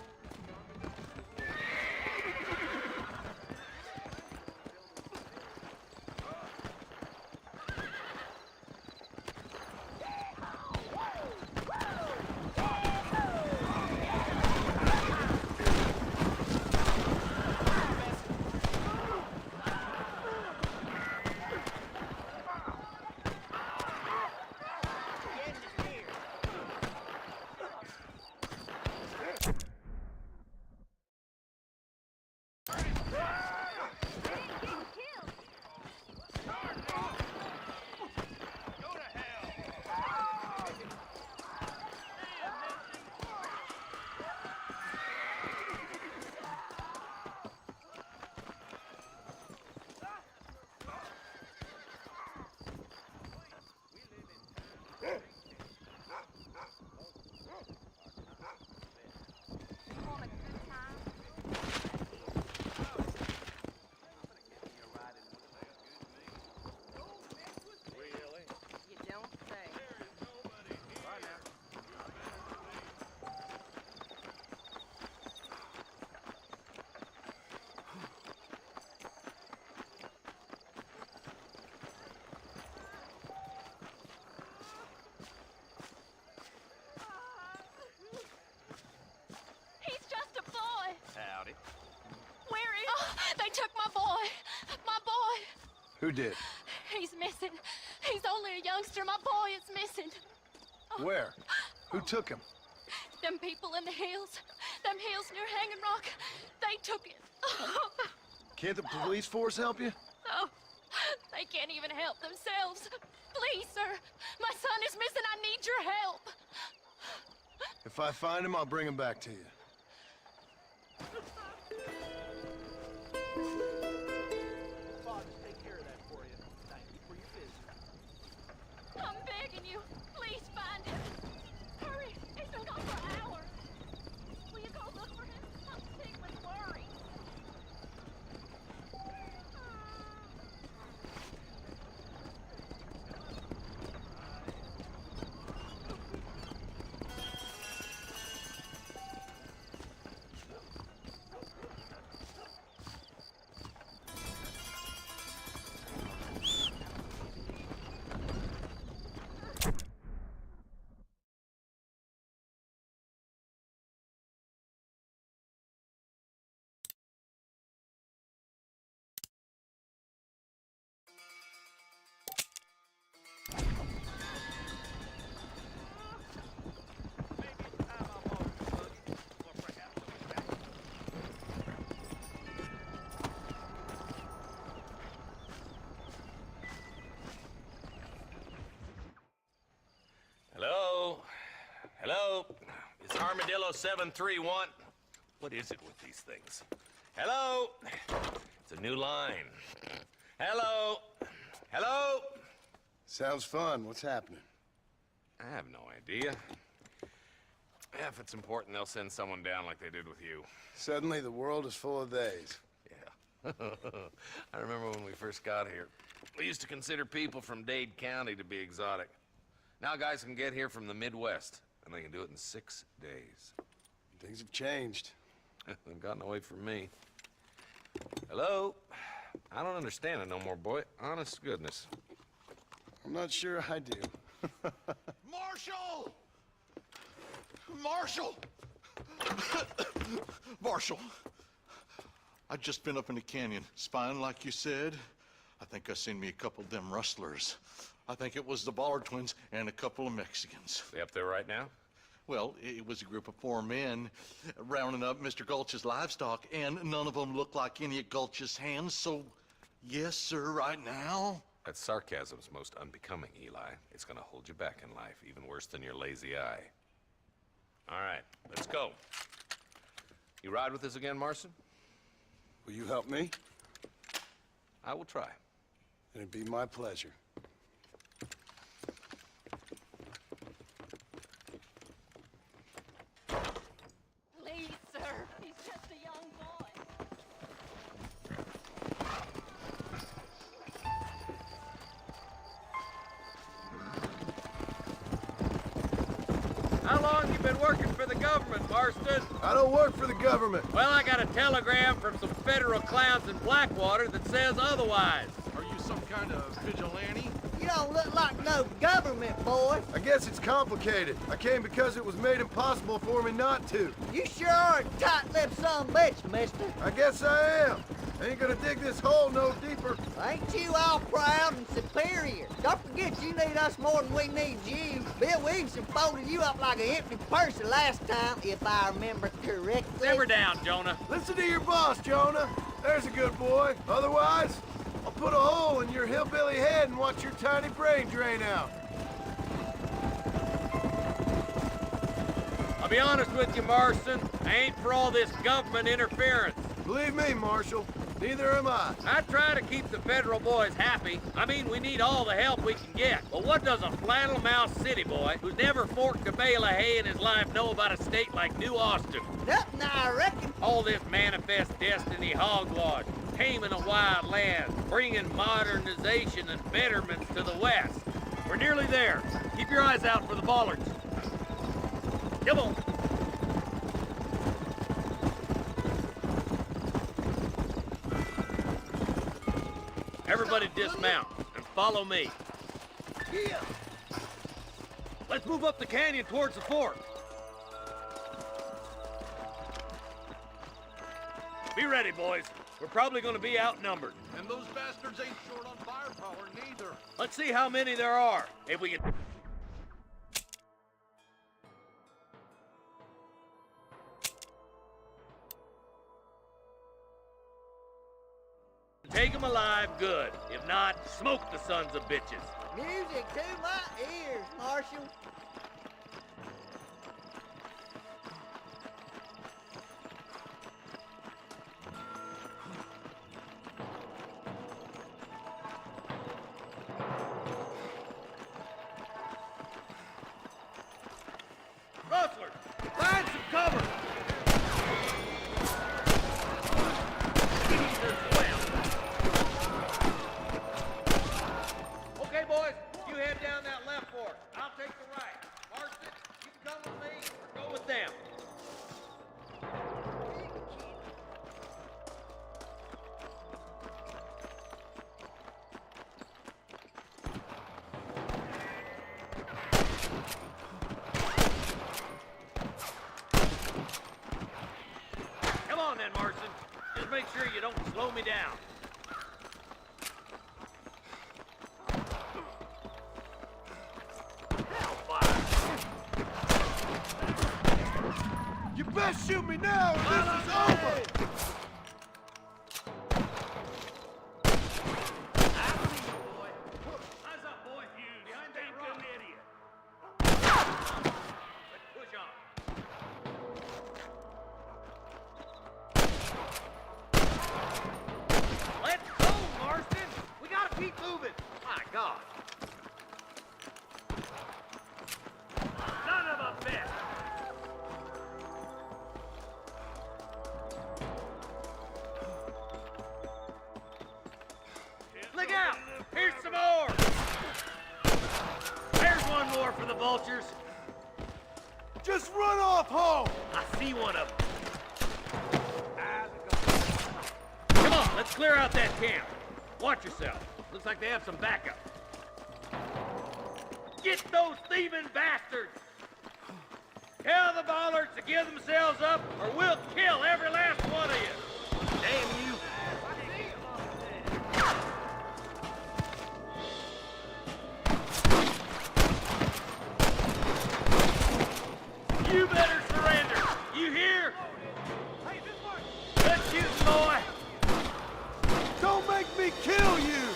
He's just a boy. Howdy. Where is? Oh, they took my boy. My boy. Who did? He's missing. He's only a youngster. My boy is missing. Where? Who took him? Them people in the hills. Them hills near Hanging Rock. They took it. Can't the police force help you? Oh, they can't even help themselves. Please, sir. My son is missing. I need your help. If I find him, I'll bring him back to you. Fathers, take care of that for you. Thank you for your visit. I'm begging you. Please find him. Hurry. He's been gone for hours. Will you go look for him? I'm sick with worry. Hello? Hello? It's Armadillo 731. What is it with these things? Hello? It's a new line. Hello? Hello? Sounds fun. What's happening? I have no idea. Yeah, if it's important, they'll send someone down like they did with you. Suddenly, the world is full of days. Yeah. I remember when we first got here. We used to consider people from Dade County to be exotic. Now guys can get here from the Midwest, and they can do it in 6 days. Things have changed. They've gotten away from me. Hello? I don't understand it no more, boy. Honest to goodness. I'm not sure I do. Marshal! Marshal! Marshal! I just been up in the canyon, spying like you said. I think I seen me a couple of them rustlers. I think it was the Ballard twins and a couple of Mexicans. They up there right now? Well, it was a group of 4 men rounding up Mr. Gulch's livestock, and none of them looked like any of Gulch's hands, so yes, sir, right now. That sarcasm's most unbecoming, Eli. It's gonna hold you back in life, even worse than your lazy eye. All right, let's go. You ride with us again, Marston? Will you help me? I will try. It'd be my pleasure. Please, sir. He's just a young boy. How long you been working for the government, Marston. I don't work for the government. Well, I got a telegram from some federal clowns in Blackwater that says otherwise. Are you some kind of vigilante? You don't look like no government, boy. I guess it's complicated. I came because it was made impossible for me not to. You sure are a tight-lipped son of a bitch, mister. I guess I am. I ain't gonna dig this hole no deeper. Ain't you all proud and superior? Don't forget you need us more than we need you. Bill Williamson folded you up like an empty purse the last time, if I remember correctly. Simmer down, Jonah. Listen to your boss, Jonah. There's a good boy. Otherwise, I'll put a hole in your hillbilly head and watch your tiny brain drain out. I'll be honest with you, Marston. I ain't for all this government interference. Believe me, Marshal, neither am I. I try to keep the federal boys happy. I mean, we need all the help we can get. But what does a flannel-mouthed city boy who's never forked a bale of hay in his life know about a state like New Austin? Nothing, I reckon. All this manifest destiny hogwash, taming a wild land, bringing modernization and betterments to the West. We're nearly there. Keep your eyes out for the bollards. Come on. Everybody dismount and follow me. Yeah. Let's move up the canyon towards the fort. Be ready, boys. We're probably going to be outnumbered. And those bastards ain't short on firepower, neither. Let's see how many there are. If we can... Take them alive, good. If not, smoke the sons of bitches. Music to my ears, Marshal. Rustler, find some cover. Okay, boys, you head down that left fork. I'll take the right. Marston, you can come with me or go with them. Come on then, Marston. Just make sure you don't slow me down. You best shoot me now or this is over! Eyes up, boy. You behind that rock. Idiot. Let's push on. Let's go, Marston. We gotta keep moving. My God. Son of a bitch. Look out! Here's some more! There's one more for the vultures. Just run off home! I see one of them. Come on, let's clear out that camp. Watch yourself. Looks like they have some backup. Get those thieving bastards! Tell the bollards to give themselves up, or we'll kill every last one of you! Damn you! You better surrender! You hear? Good shooting, boy! Don't make me kill you!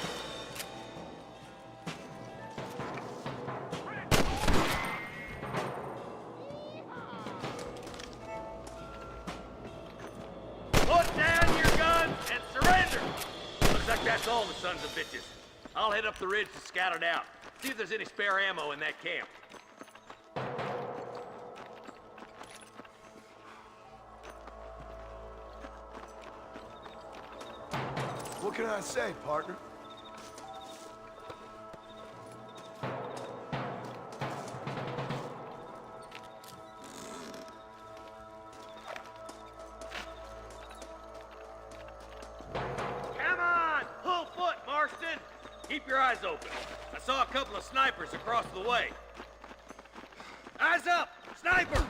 Put down your guns and surrender! Looks like that's all the sons of bitches. I'll head up the ridge to scout it out. See if there's any spare ammo in that camp. What can I say, partner? Come on! Full foot, Marston! Keep your eyes open. I saw a couple of snipers across the way. Eyes up! Sniper!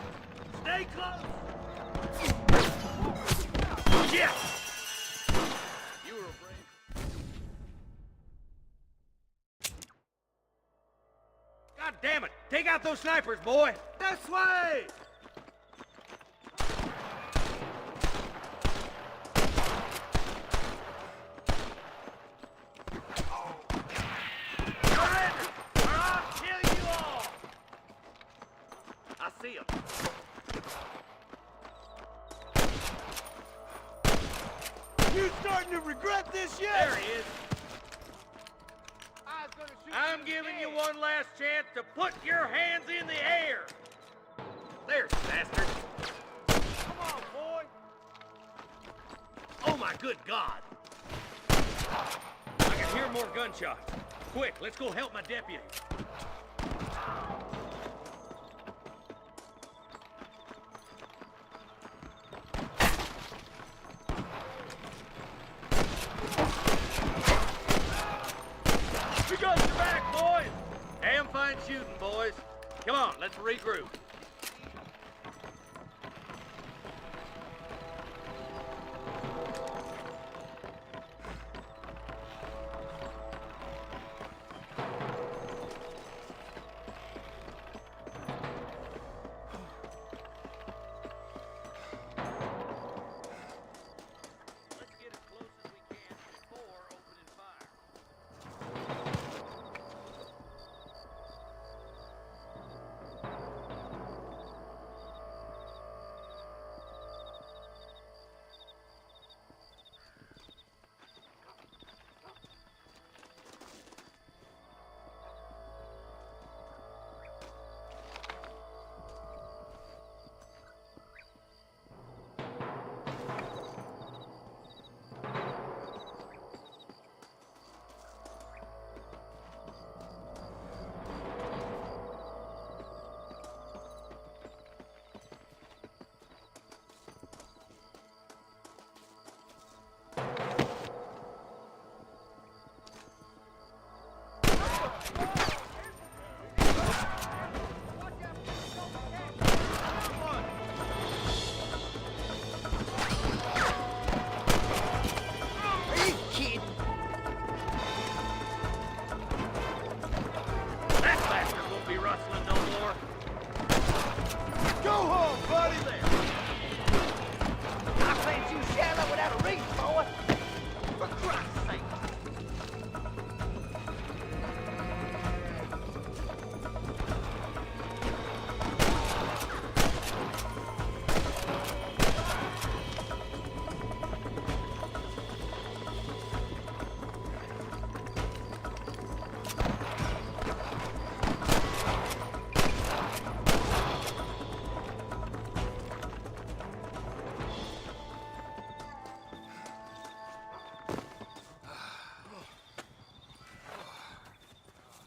Stay close! Yes! You were brave. God damn it! Take out those snipers, boy! This way! Surrender, or I'll kill you all! I see him. You starting to regret this yet? There he is. I'm giving you one last chance to put your hands in the air. There's bastard. Come on, boy. Oh my good God. I can hear more gunshots. Quick, let's go help my deputy. You got your back, boys! Damn fine shooting, boys. Come on, let's regroup.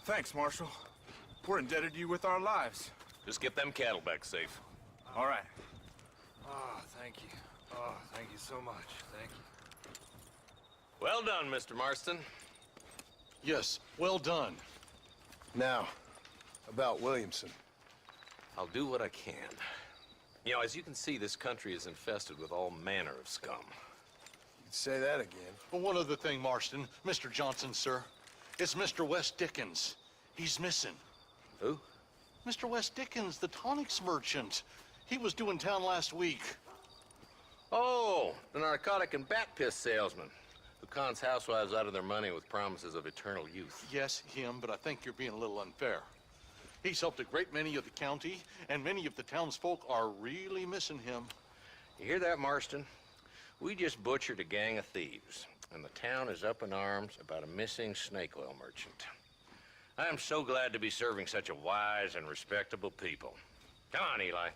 Thanks, Marshal. We're indebted to you with our lives. Just get them cattle back safe. All right. Oh, thank you. Oh, thank you so much. Thank you. Well done, Mr. Marston. Yes, well done. Now, about Williamson. I'll do what I can. You know, as you can see, this country is infested with all manner of scum. You'd say that again. Well, one other thing, Marston. Mr. Johnson, sir. It's Mr. Wes Dickens. He's missing. Who? Mr. Wes Dickens, the tonics merchant. He was due in town last week. Oh, the narcotic and bat piss salesman who cons housewives out of their money with promises of eternal youth. Yes, him, but I think you're being a little unfair. He's helped a great many of the county, and many of the townsfolk are really missing him. You hear that, Marston? We just butchered a gang of thieves, and the town is up in arms about a missing snake oil merchant. I am so glad to be serving such a wise and respectable people. Come on, Eli.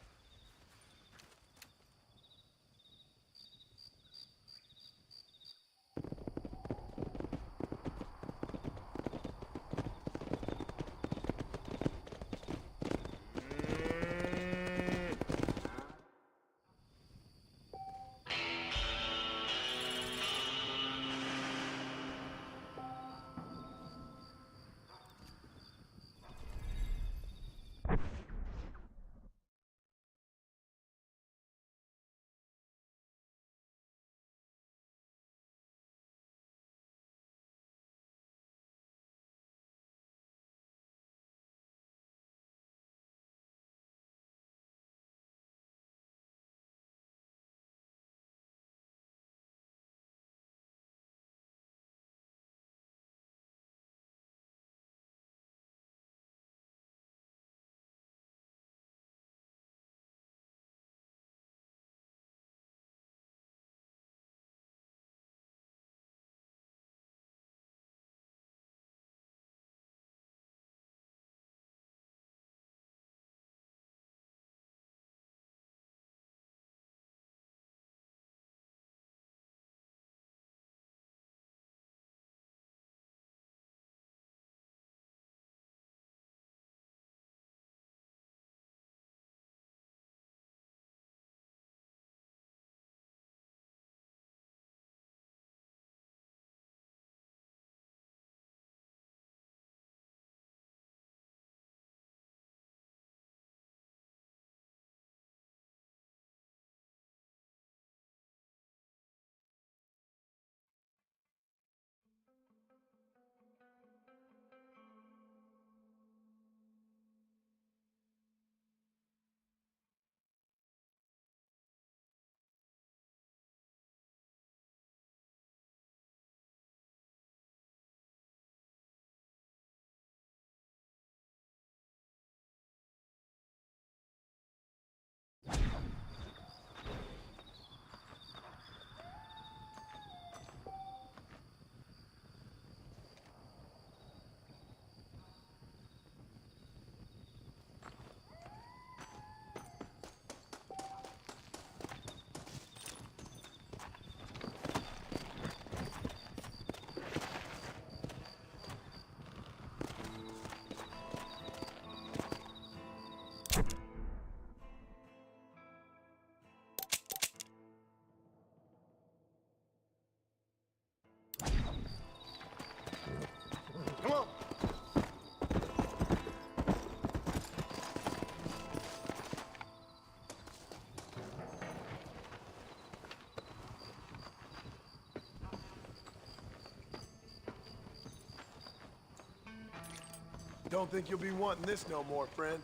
Don't think you'll be wanting this no more, friend.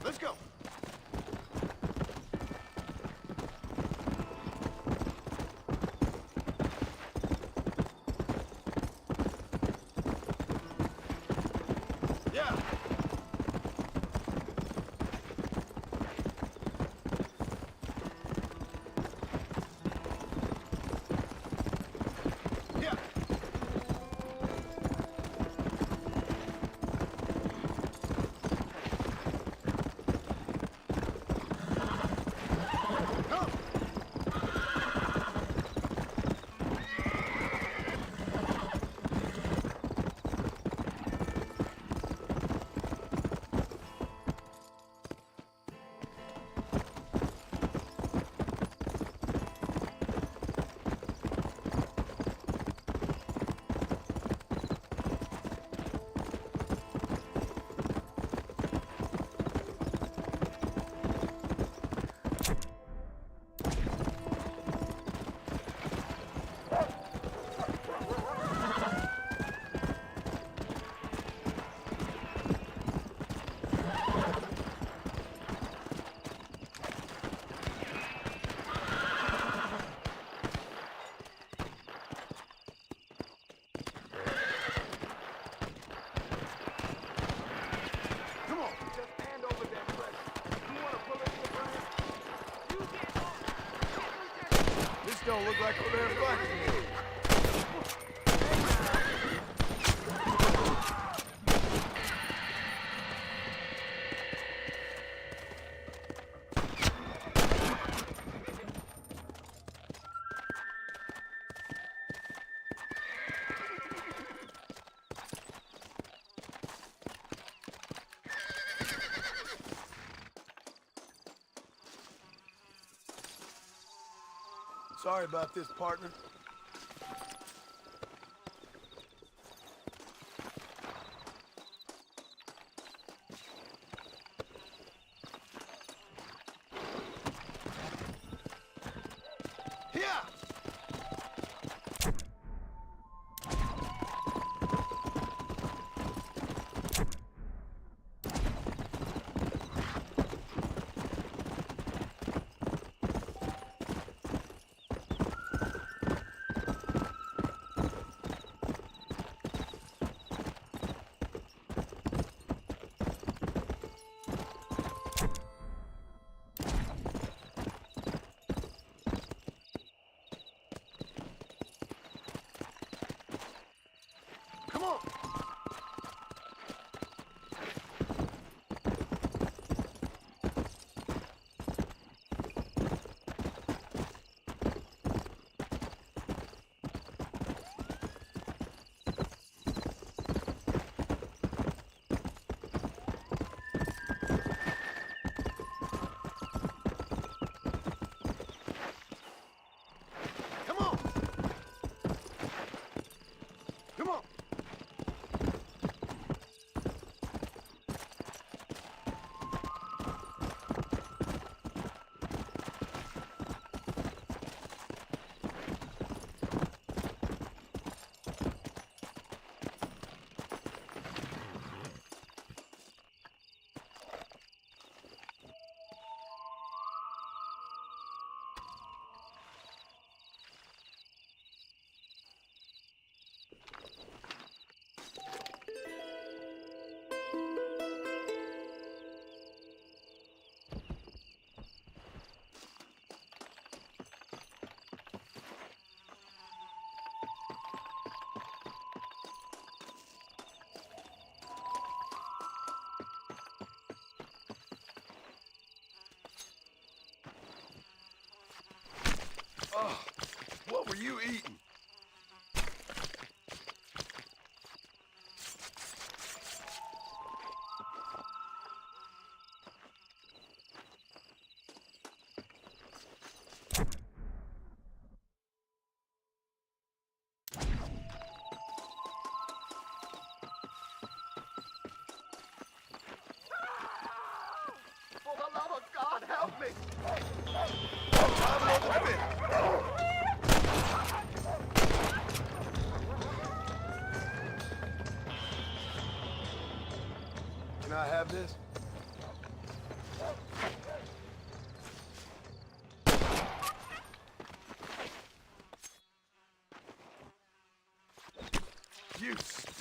Let's go. Yeah. Yeah. Come. Come on, just hand over that pressure. You want to pull it in the front? You get on. This don't look like a fair fight to me. Sorry about this, partner. Yeah! Come on! Come on! Come on! Oh, what were you eating?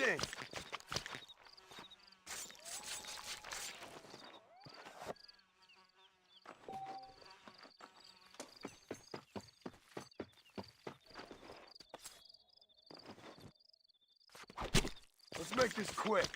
thing. Let's make this quick.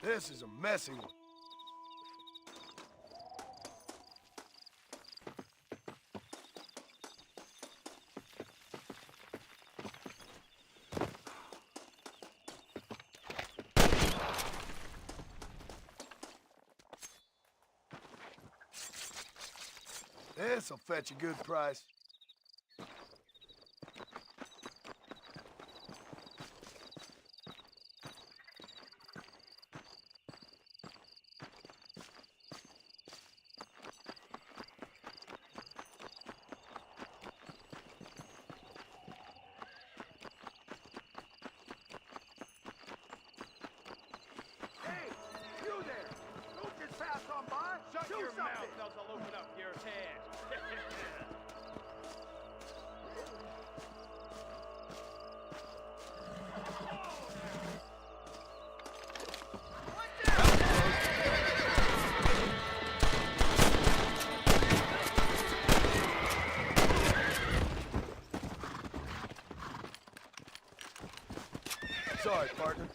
This is a messy one. This'll fetch a good price. Shut your mouth, else I'll open up your head. Sorry, partner.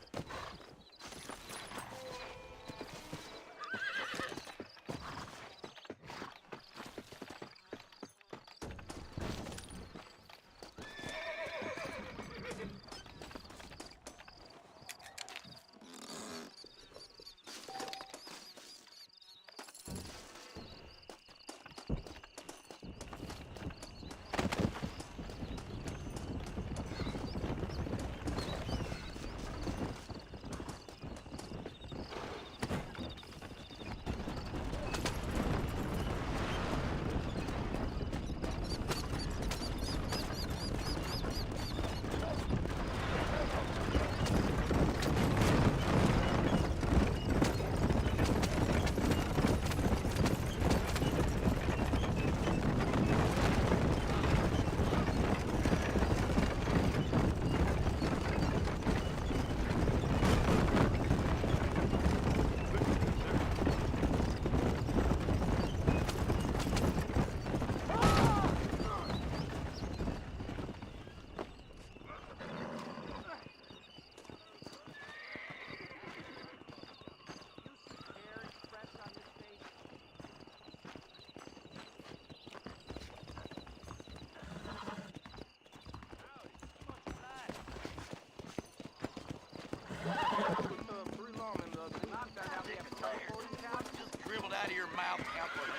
Just dribbled out of your mouth, Cowboy.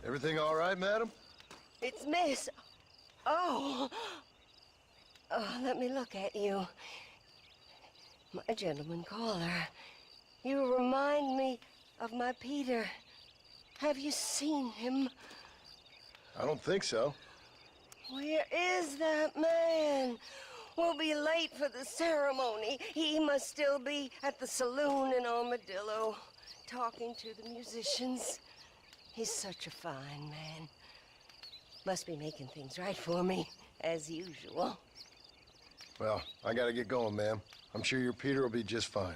Everything all right, madam? It's Miss. Oh. Oh, let me look at you. My gentleman caller. You remind me of my Peter. Have you seen him? I don't think so. Where is that man? We'll be late for the ceremony. He must still be at the saloon in Armadillo, talking to the musicians. He's such a fine man. Must be making things right for me, as usual. Well, I gotta get going, ma'am. I'm sure your Peter will be just fine.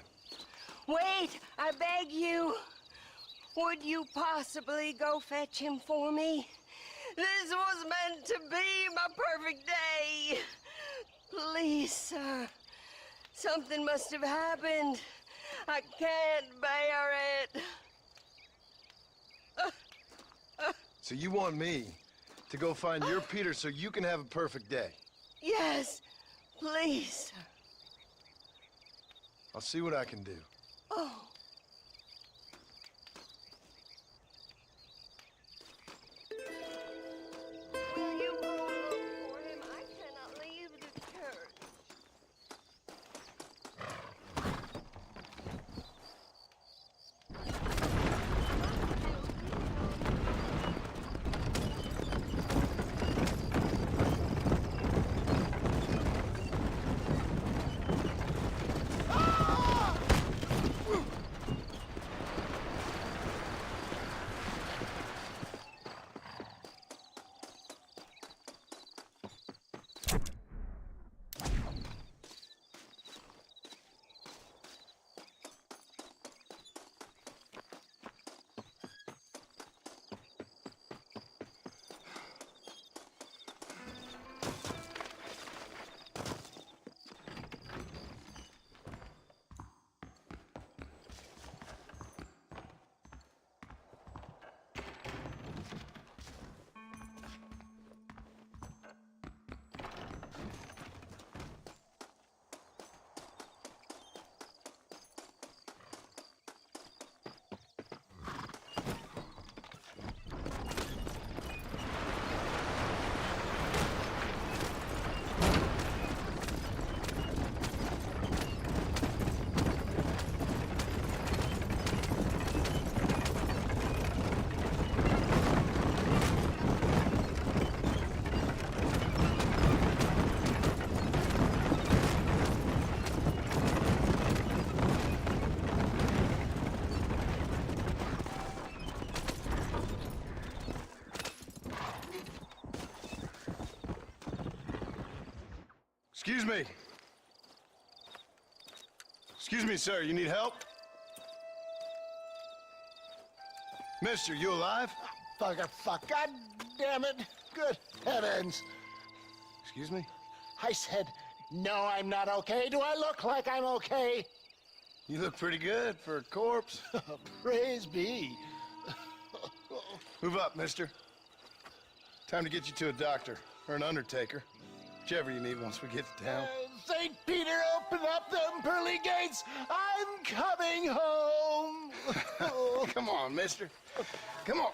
Wait, I beg you. Would you possibly go fetch him for me? This was meant to be my perfect day. Please, sir. Something must have happened. I can't bear it. So you want me to go find your Peter so you can have a perfect day? Yes, please, sir. I'll see what I can do. Oh. Will you go look for him? I cannot leave the church. Excuse me. Excuse me, sir. You need help? Mister, you alive? Fuck. God damn it. Good heavens. Excuse me? I said, no, I'm not okay. Do I look like I'm okay? You look pretty good for a corpse. Praise be. Move up, mister. Time to get you to a doctor or an undertaker. Whichever you need once we get to town. St. Peter, open up them pearly gates. I'm coming home. Come on, mister. Come on.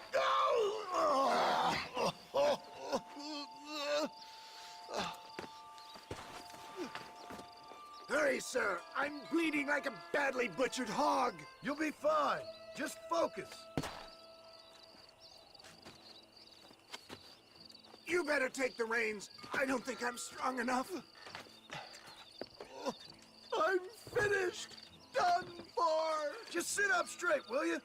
Hurry, sir. I'm bleeding like a badly butchered hog. You'll be fine. Just focus. You better take the reins. I don't think I'm strong enough. I'm finished. Done for. Just sit up straight, will you?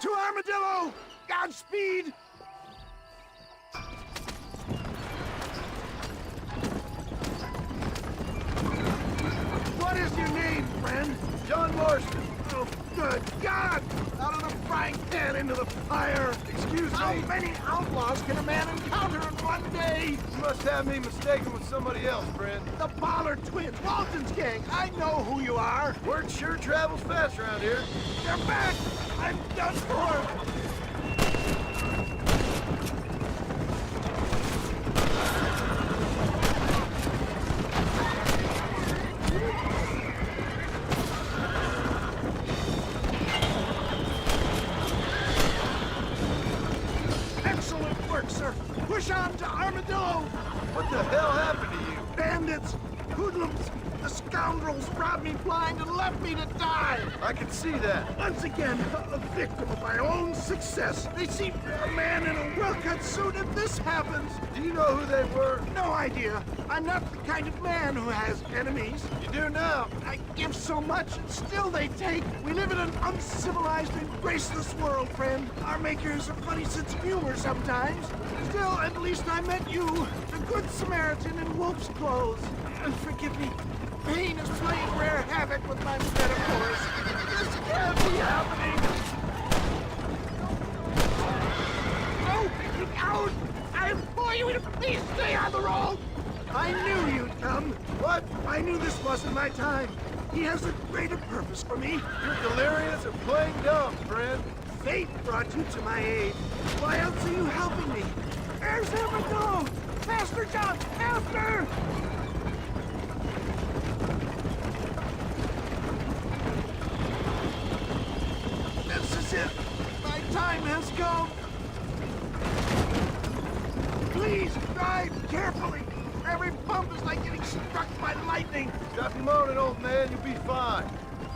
To Armadillo! Godspeed! What is your name, friend? John Marston. Oh, good God! Out of the frying pan into the fire! Excuse me. How many outlaws can a man encounter in one day? You must have me mistaken with somebody else, friend. The Bollard twins, Walton's gang. I know who you are. Word sure travels fast around here. They're back! I'm done for! Excellent work, sir. Push on to Armadillo. What the hell happened to you? Bandits, hoodlums, the scoundrels robbed me blind and left me to die. I can see that. Once again, a victim of my own success. They see a man in a well-cut suit and this happens. Do you know who they were? No idea. I'm not the kind of man who has enemies. You do now. I give so much and still they take. We live in an uncivilized and graceless world, friend. Our maker has a funny sense of humor sometimes. Still, at least I met you, the good Samaritan in wolf's clothes. And forgive me, pain is playing rare havoc with my metaphors. This can't be happening. Oh, you coward! I implore you to please stay on the road! I knew you'd come. What? I knew this wasn't my time. He has a greater purpose for me. You're delirious and playing dumb, friend. Fate brought you to my aid. Why else are you helping me? There's Armadillo! Faster, John! Faster! This is it. My time has come. Please drive carefully. Every bump is like getting struck by lightning. Stop your moaning, old man. You'll be fine.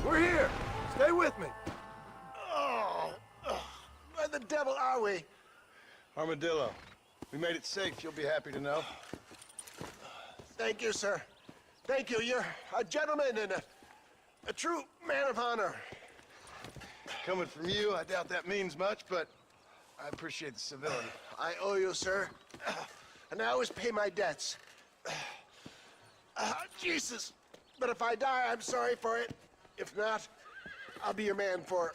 We're here. Stay with me. Oh, where the devil are we? Armadillo. We made it safe. You'll be happy to know. Thank you, sir. Thank you. You're a gentleman and a true man of honor. Coming from you, I doubt that means much, but I appreciate the civility. I owe you, sir. And I always pay my debts. Jesus. But if I die, I'm sorry for it. If not, I'll be your man for...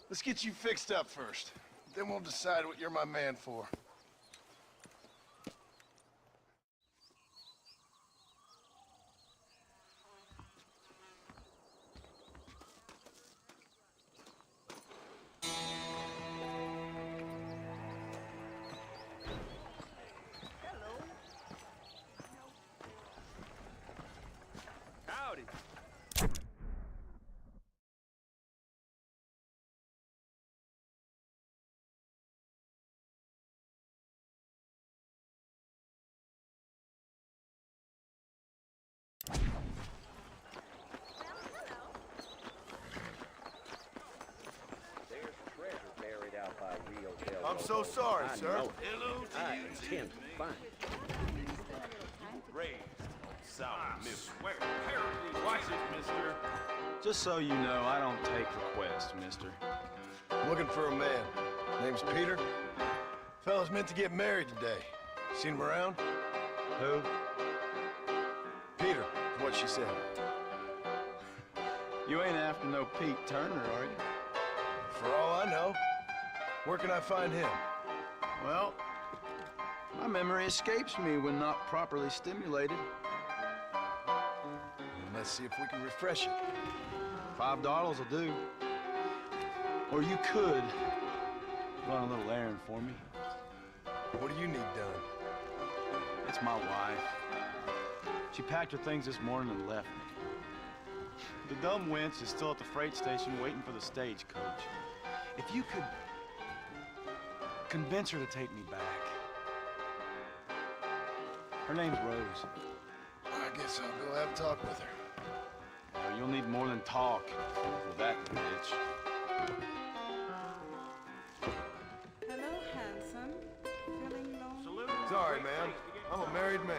Let's get you fixed up first. Then we'll decide what you're my man for. Howdy. I'm so sorry, sir. Hello to you, Tim, fine. Raised on sour milk. Swear terribly. Watch it, mister. Just so you know, I don't take requests, mister. I'm looking for a man. Name's Peter. Fella's meant to get married today. Seen him around? Who? Peter, is what she said. You ain't after no Pete Turner, are you? For all I know. Where can I find him? Well, my memory escapes me when not properly stimulated. Let's see if we can refresh it. $5 will do. Or you could run a little errand for me. What do you need done? It's my wife. She packed her things this morning and left me. The dumb wench is still at the freight station waiting for the stagecoach. If you could convince her to take me back. Her name's Rose. I guess I'll go have a talk with her. You'll need more than talk for that bitch. Hello, handsome. Feeling lonely? Sorry, ma'am. I'm a married man.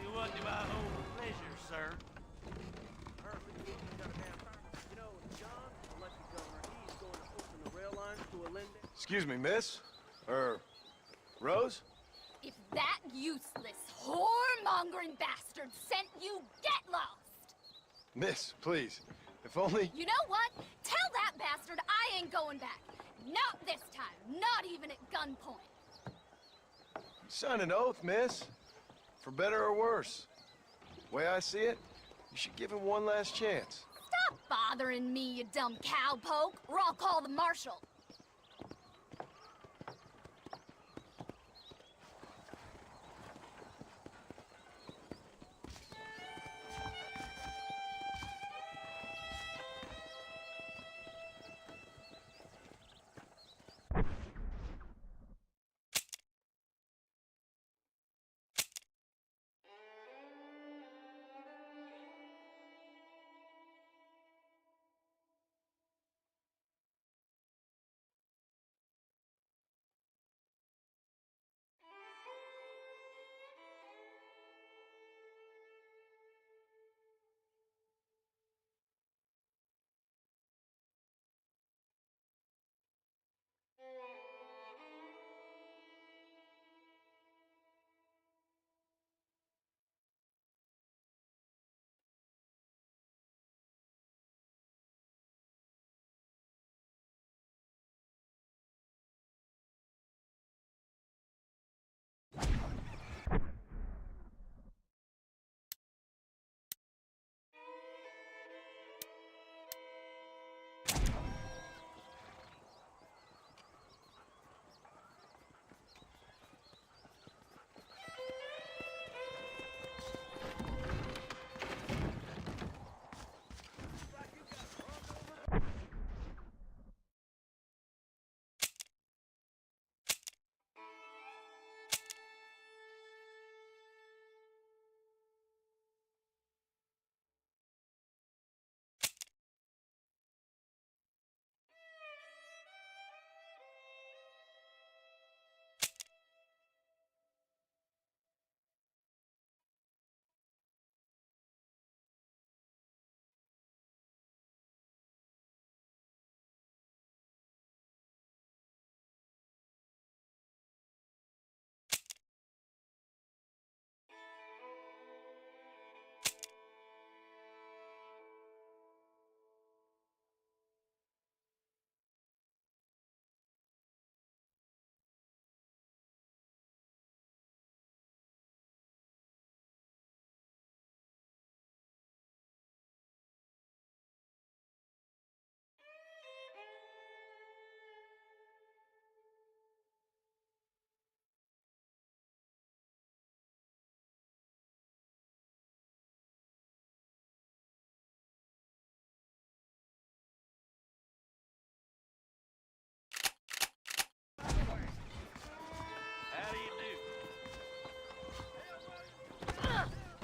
To what do I owe the pleasure, sir? Excuse me, miss? Rose? If that useless, whoremongering bastard sent you, get lost! Miss, please. If only... You know what? Tell that bastard I ain't going back. Not this time. Not even at gunpoint. Sign an oath, miss. For better or worse. Way I see it, you should give him one last chance. Stop bothering me, you dumb cowpoke, or I'll call the marshal.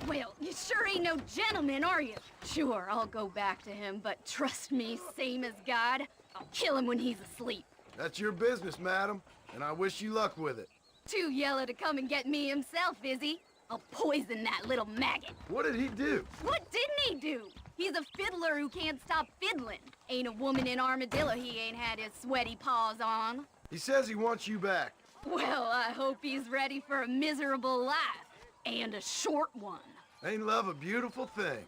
Well, you sure ain't no gentleman, are you? Sure, I'll go back to him, but trust me, same as God, I'll kill him when he's asleep. That's your business, madam, and I wish you luck with it. Too yellow to come and get me himself, is he? I'll poison that little maggot. What did he do? What didn't he do? He's a fiddler who can't stop fiddling. Ain't a woman in Armadillo he ain't had his sweaty paws on. He says he wants you back. Well, I hope he's ready for a miserable life. And a short one. Ain't love a beautiful thing?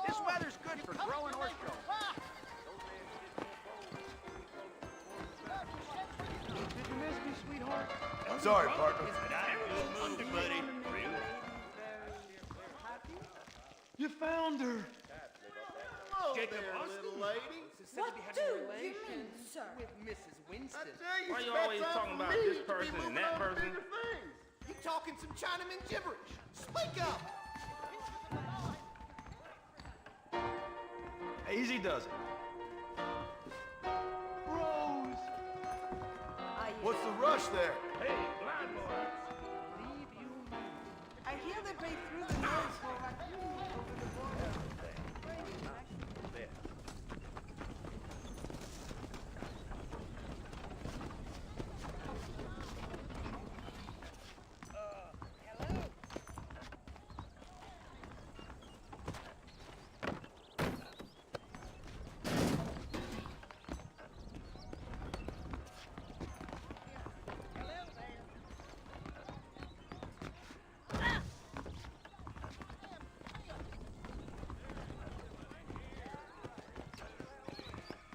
This weather's good for growing horse show. Did you miss me, sweetheart? Sorry, partner. Buddy. You found her. Jacob there, Austin. little lady. What do you mean, sir? With Mrs. Winston. Why you always talking about this person and that person? You talking some Chinaman gibberish. Speak up. Easy does it. Rose. What's the rush there? Hey, blind boy. I hear that they threw the nose for raccoon over the border.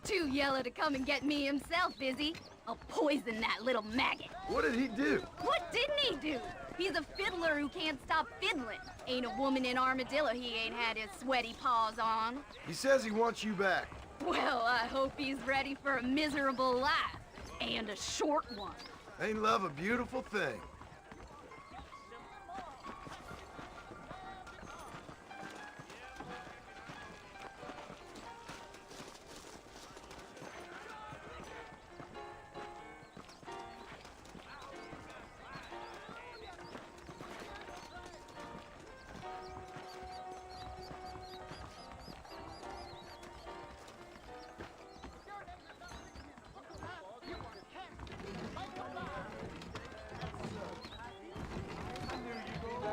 Too yellow to come and get me himself, Busy. I'll poison that little maggot. What did he do? What didn't he do? He's a fiddler who can't stop fiddling. Ain't a woman in Armadillo he ain't had his sweaty paws on. He says he wants you back. Well, I hope he's ready for a miserable life. And a short one. Ain't love a beautiful thing?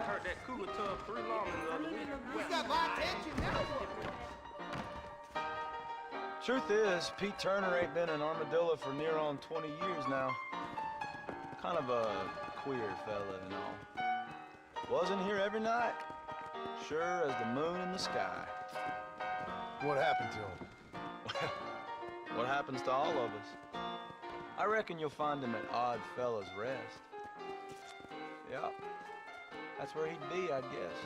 Heard that cougar tub 3 long the other week. You got my attention now. Truth is, Pete Turner ain't been in Armadillo for near on 20 years now. Kind of a queer fella and all. Wasn't here every night. Sure as the moon in the sky. What happened to him? What happens to all of us? I reckon you'll find him at Odd Fella's Rest. Yep. That's where he'd be, I'd guess.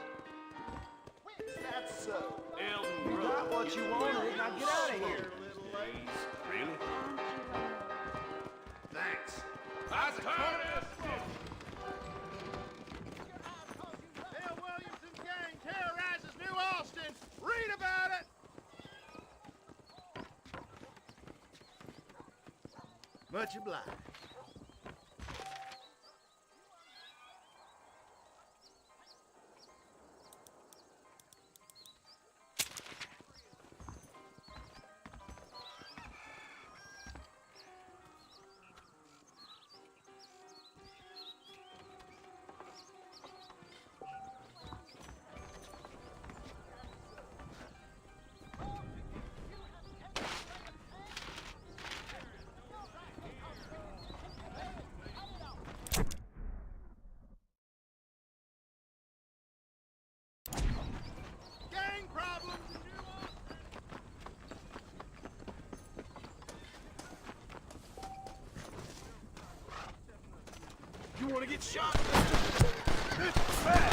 That's so. You got what you wanted, now get out of here. Really? Thanks. How's it coming? Bill Williamson gang terrorizes New Austin. Read about it. Much obliged. Gang problems in New Austin. You want to get shot? It's bad.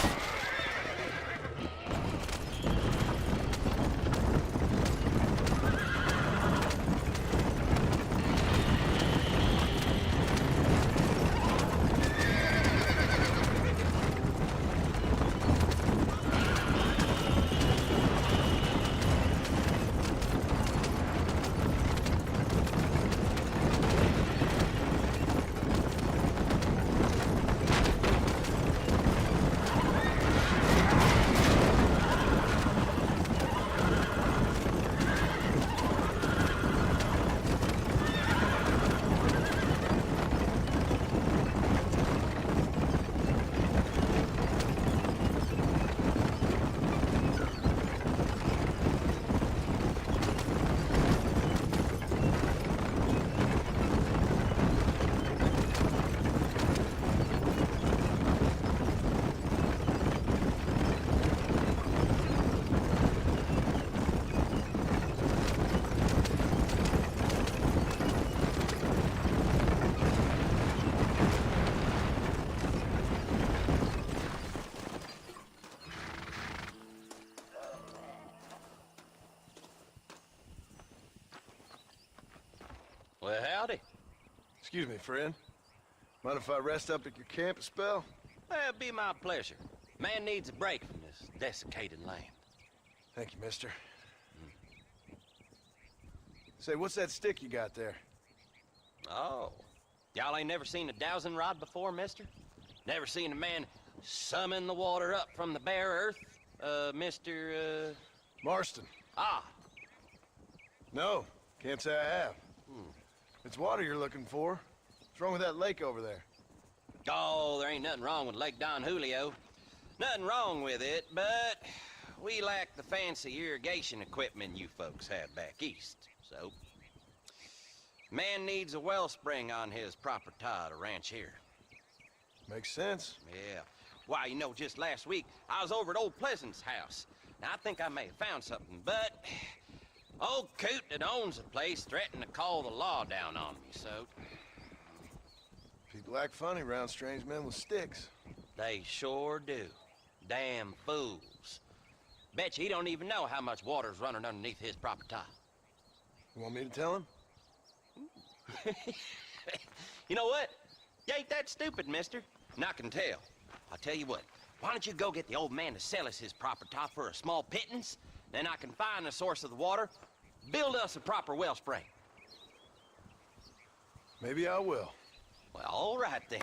Well, howdy. Excuse me, friend. Mind if I rest up at your camp a spell? Well, it'd be my pleasure. Man needs a break from this desiccated land. Thank you, mister. Say, what's that stick you got there? Oh. Y'all ain't never seen a dowsing rod before, mister? Never seen a man summon the water up from the bare earth? Mr. Marston. Ah. No, can't say I have. It's water you're looking for. What's wrong with that lake over there? Oh, there ain't nothing wrong with Lake Don Julio. Nothing wrong with it, but we lack the fancy irrigation equipment you folks have back east, so... Man needs a wellspring on his property to ranch here. Makes sense. Yeah. Why, you know, just last week, I was over at Old Pleasant's house. Now, I think I may have found something, but... Old Coot that owns the place threatened to call the law down on me, so... People act funny around strange men with sticks. They sure do. Damn fools. Bet you he don't even know how much water's running underneath his property. You want me to tell him? You know what? You ain't that stupid, mister. And I can tell. I'll tell you what. Why don't you go get the old man to sell us his property for a small pittance? Then I can find the source of the water, build us a proper wellspring. Maybe I will. Well, all right then.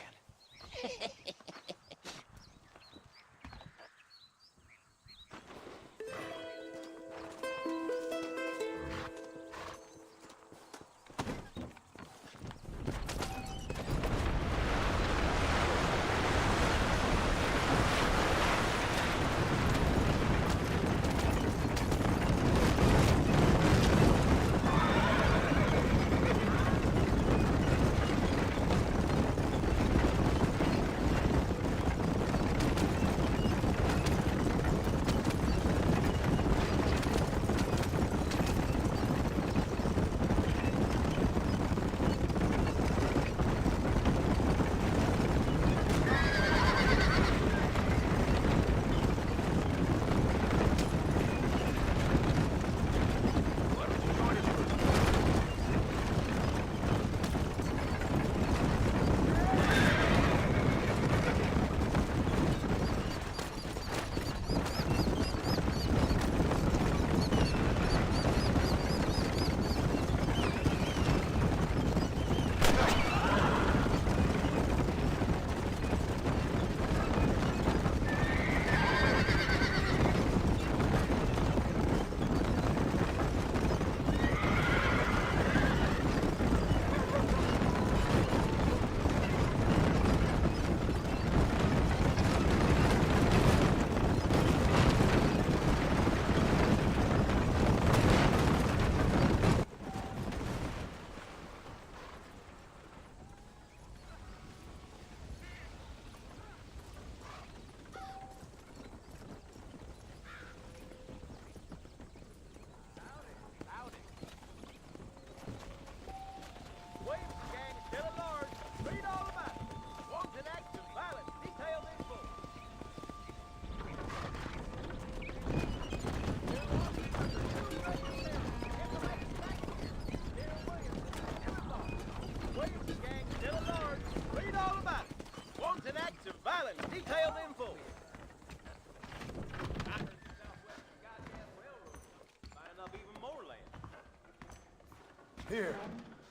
Here,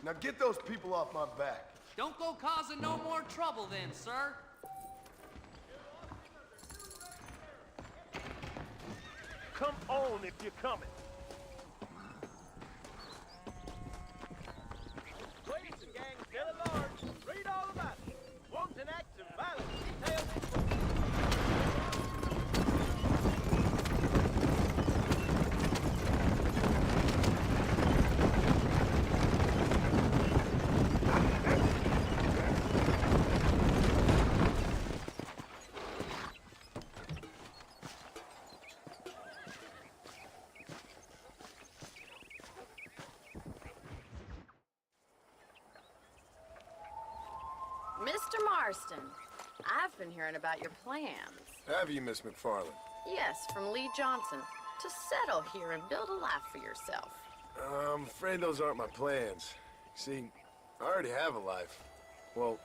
now get those people off my back. Don't go causing no more trouble then, sir. Come on if you're coming. Ladies and gang, still at large. Read all about it. Wanton acts of violence. Detailed Mr. Marston, I've been hearing about your plans. Have you, Miss McFarland? Yes, from Lee Johnson, to settle here and build a life for yourself. I'm afraid those aren't my plans. See, I already have a life. Well,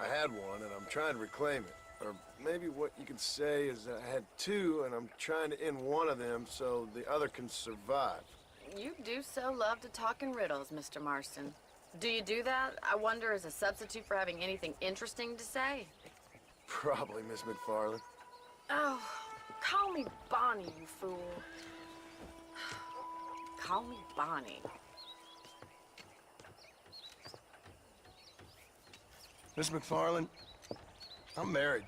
I had one, and I'm trying to reclaim it. Or maybe what you could say is that I had two, and I'm trying to end one of them so the other can survive. You do so love to talk in riddles, Mr. Marston. Do you do that, I wonder, as a substitute for having anything interesting to say? Probably, Miss McFarland. Oh, call me Bonnie, you fool. Call me Bonnie. Miss McFarland, I'm married.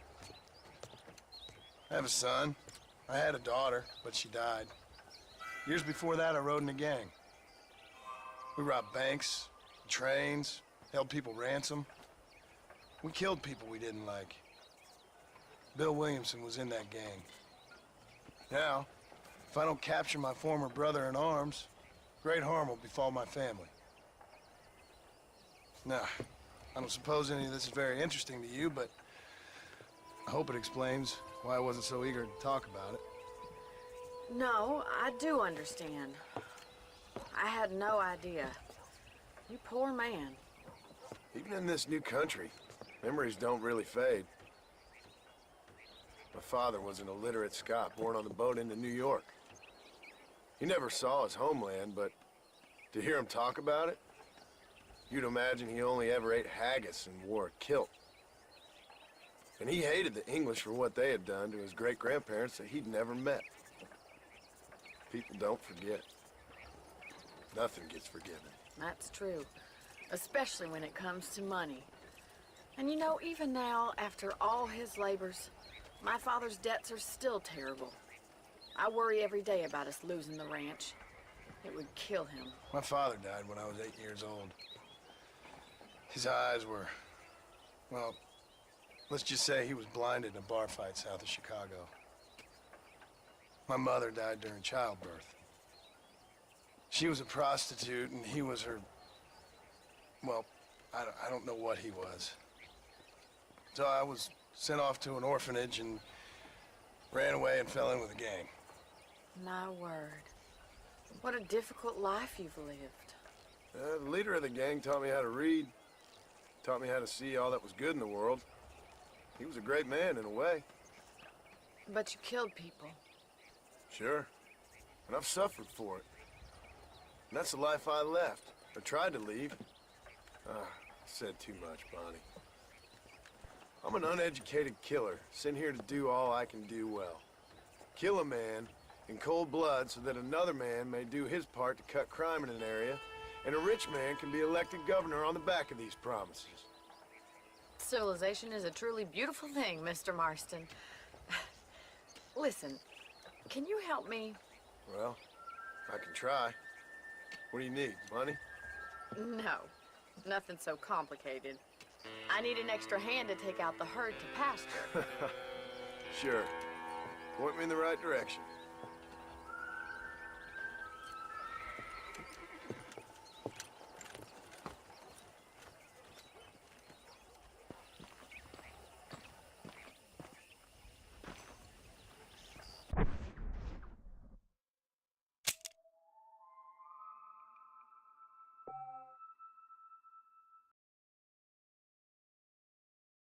I have a son. I had a daughter, but she died. Years before that, I rode in a gang. We robbed banks, trains, held people ransom. We killed people we didn't like. Bill Williamson was in that gang. Now, if I don't capture my former brother in arms, great harm will befall my family. Now, I don't suppose any of this is very interesting to you, but I hope it explains why I wasn't so eager to talk about it. No, I do understand. I had no idea. You poor man. Even in this new country, memories don't really fade. My father was an illiterate Scot born on the boat into New York. He never saw his homeland, but to hear him talk about it, you'd imagine he only ever ate haggis and wore a kilt. And he hated the English for what they had done to his great-grandparents that he'd never met. People don't forget. Nothing gets forgiven. That's true. Especially when it comes to money. And you know, even now, after all his labors, my father's debts are still terrible. I worry every day about us losing the ranch. It would kill him. My father died when I was 8 years old. His eyes were, well, let's just say he was blinded in a bar fight south of Chicago. My mother died during childbirth. She was a prostitute, and he was her, well, I don't know what he was. So I was sent off to an orphanage and ran away and fell in with a gang. My word. What a difficult life you've lived. The leader of the gang taught me how to read, taught me how to see all that was good in the world. He was a great man in a way. But you killed people. Sure. And I've suffered for it. And that's the life I left, or tried to leave. I said too much, Bonnie. I'm an uneducated killer, sent here to do all I can do well. Kill a man in cold blood so that another man may do his part to cut crime in an area, and a rich man can be elected governor on the back of these promises. Civilization is a truly beautiful thing, Mr. Marston. Listen, can you help me? Well, I can try. What do you need, money? No, nothing so complicated. I need an extra hand to take out the herd to pasture. Sure. Point me in the right direction.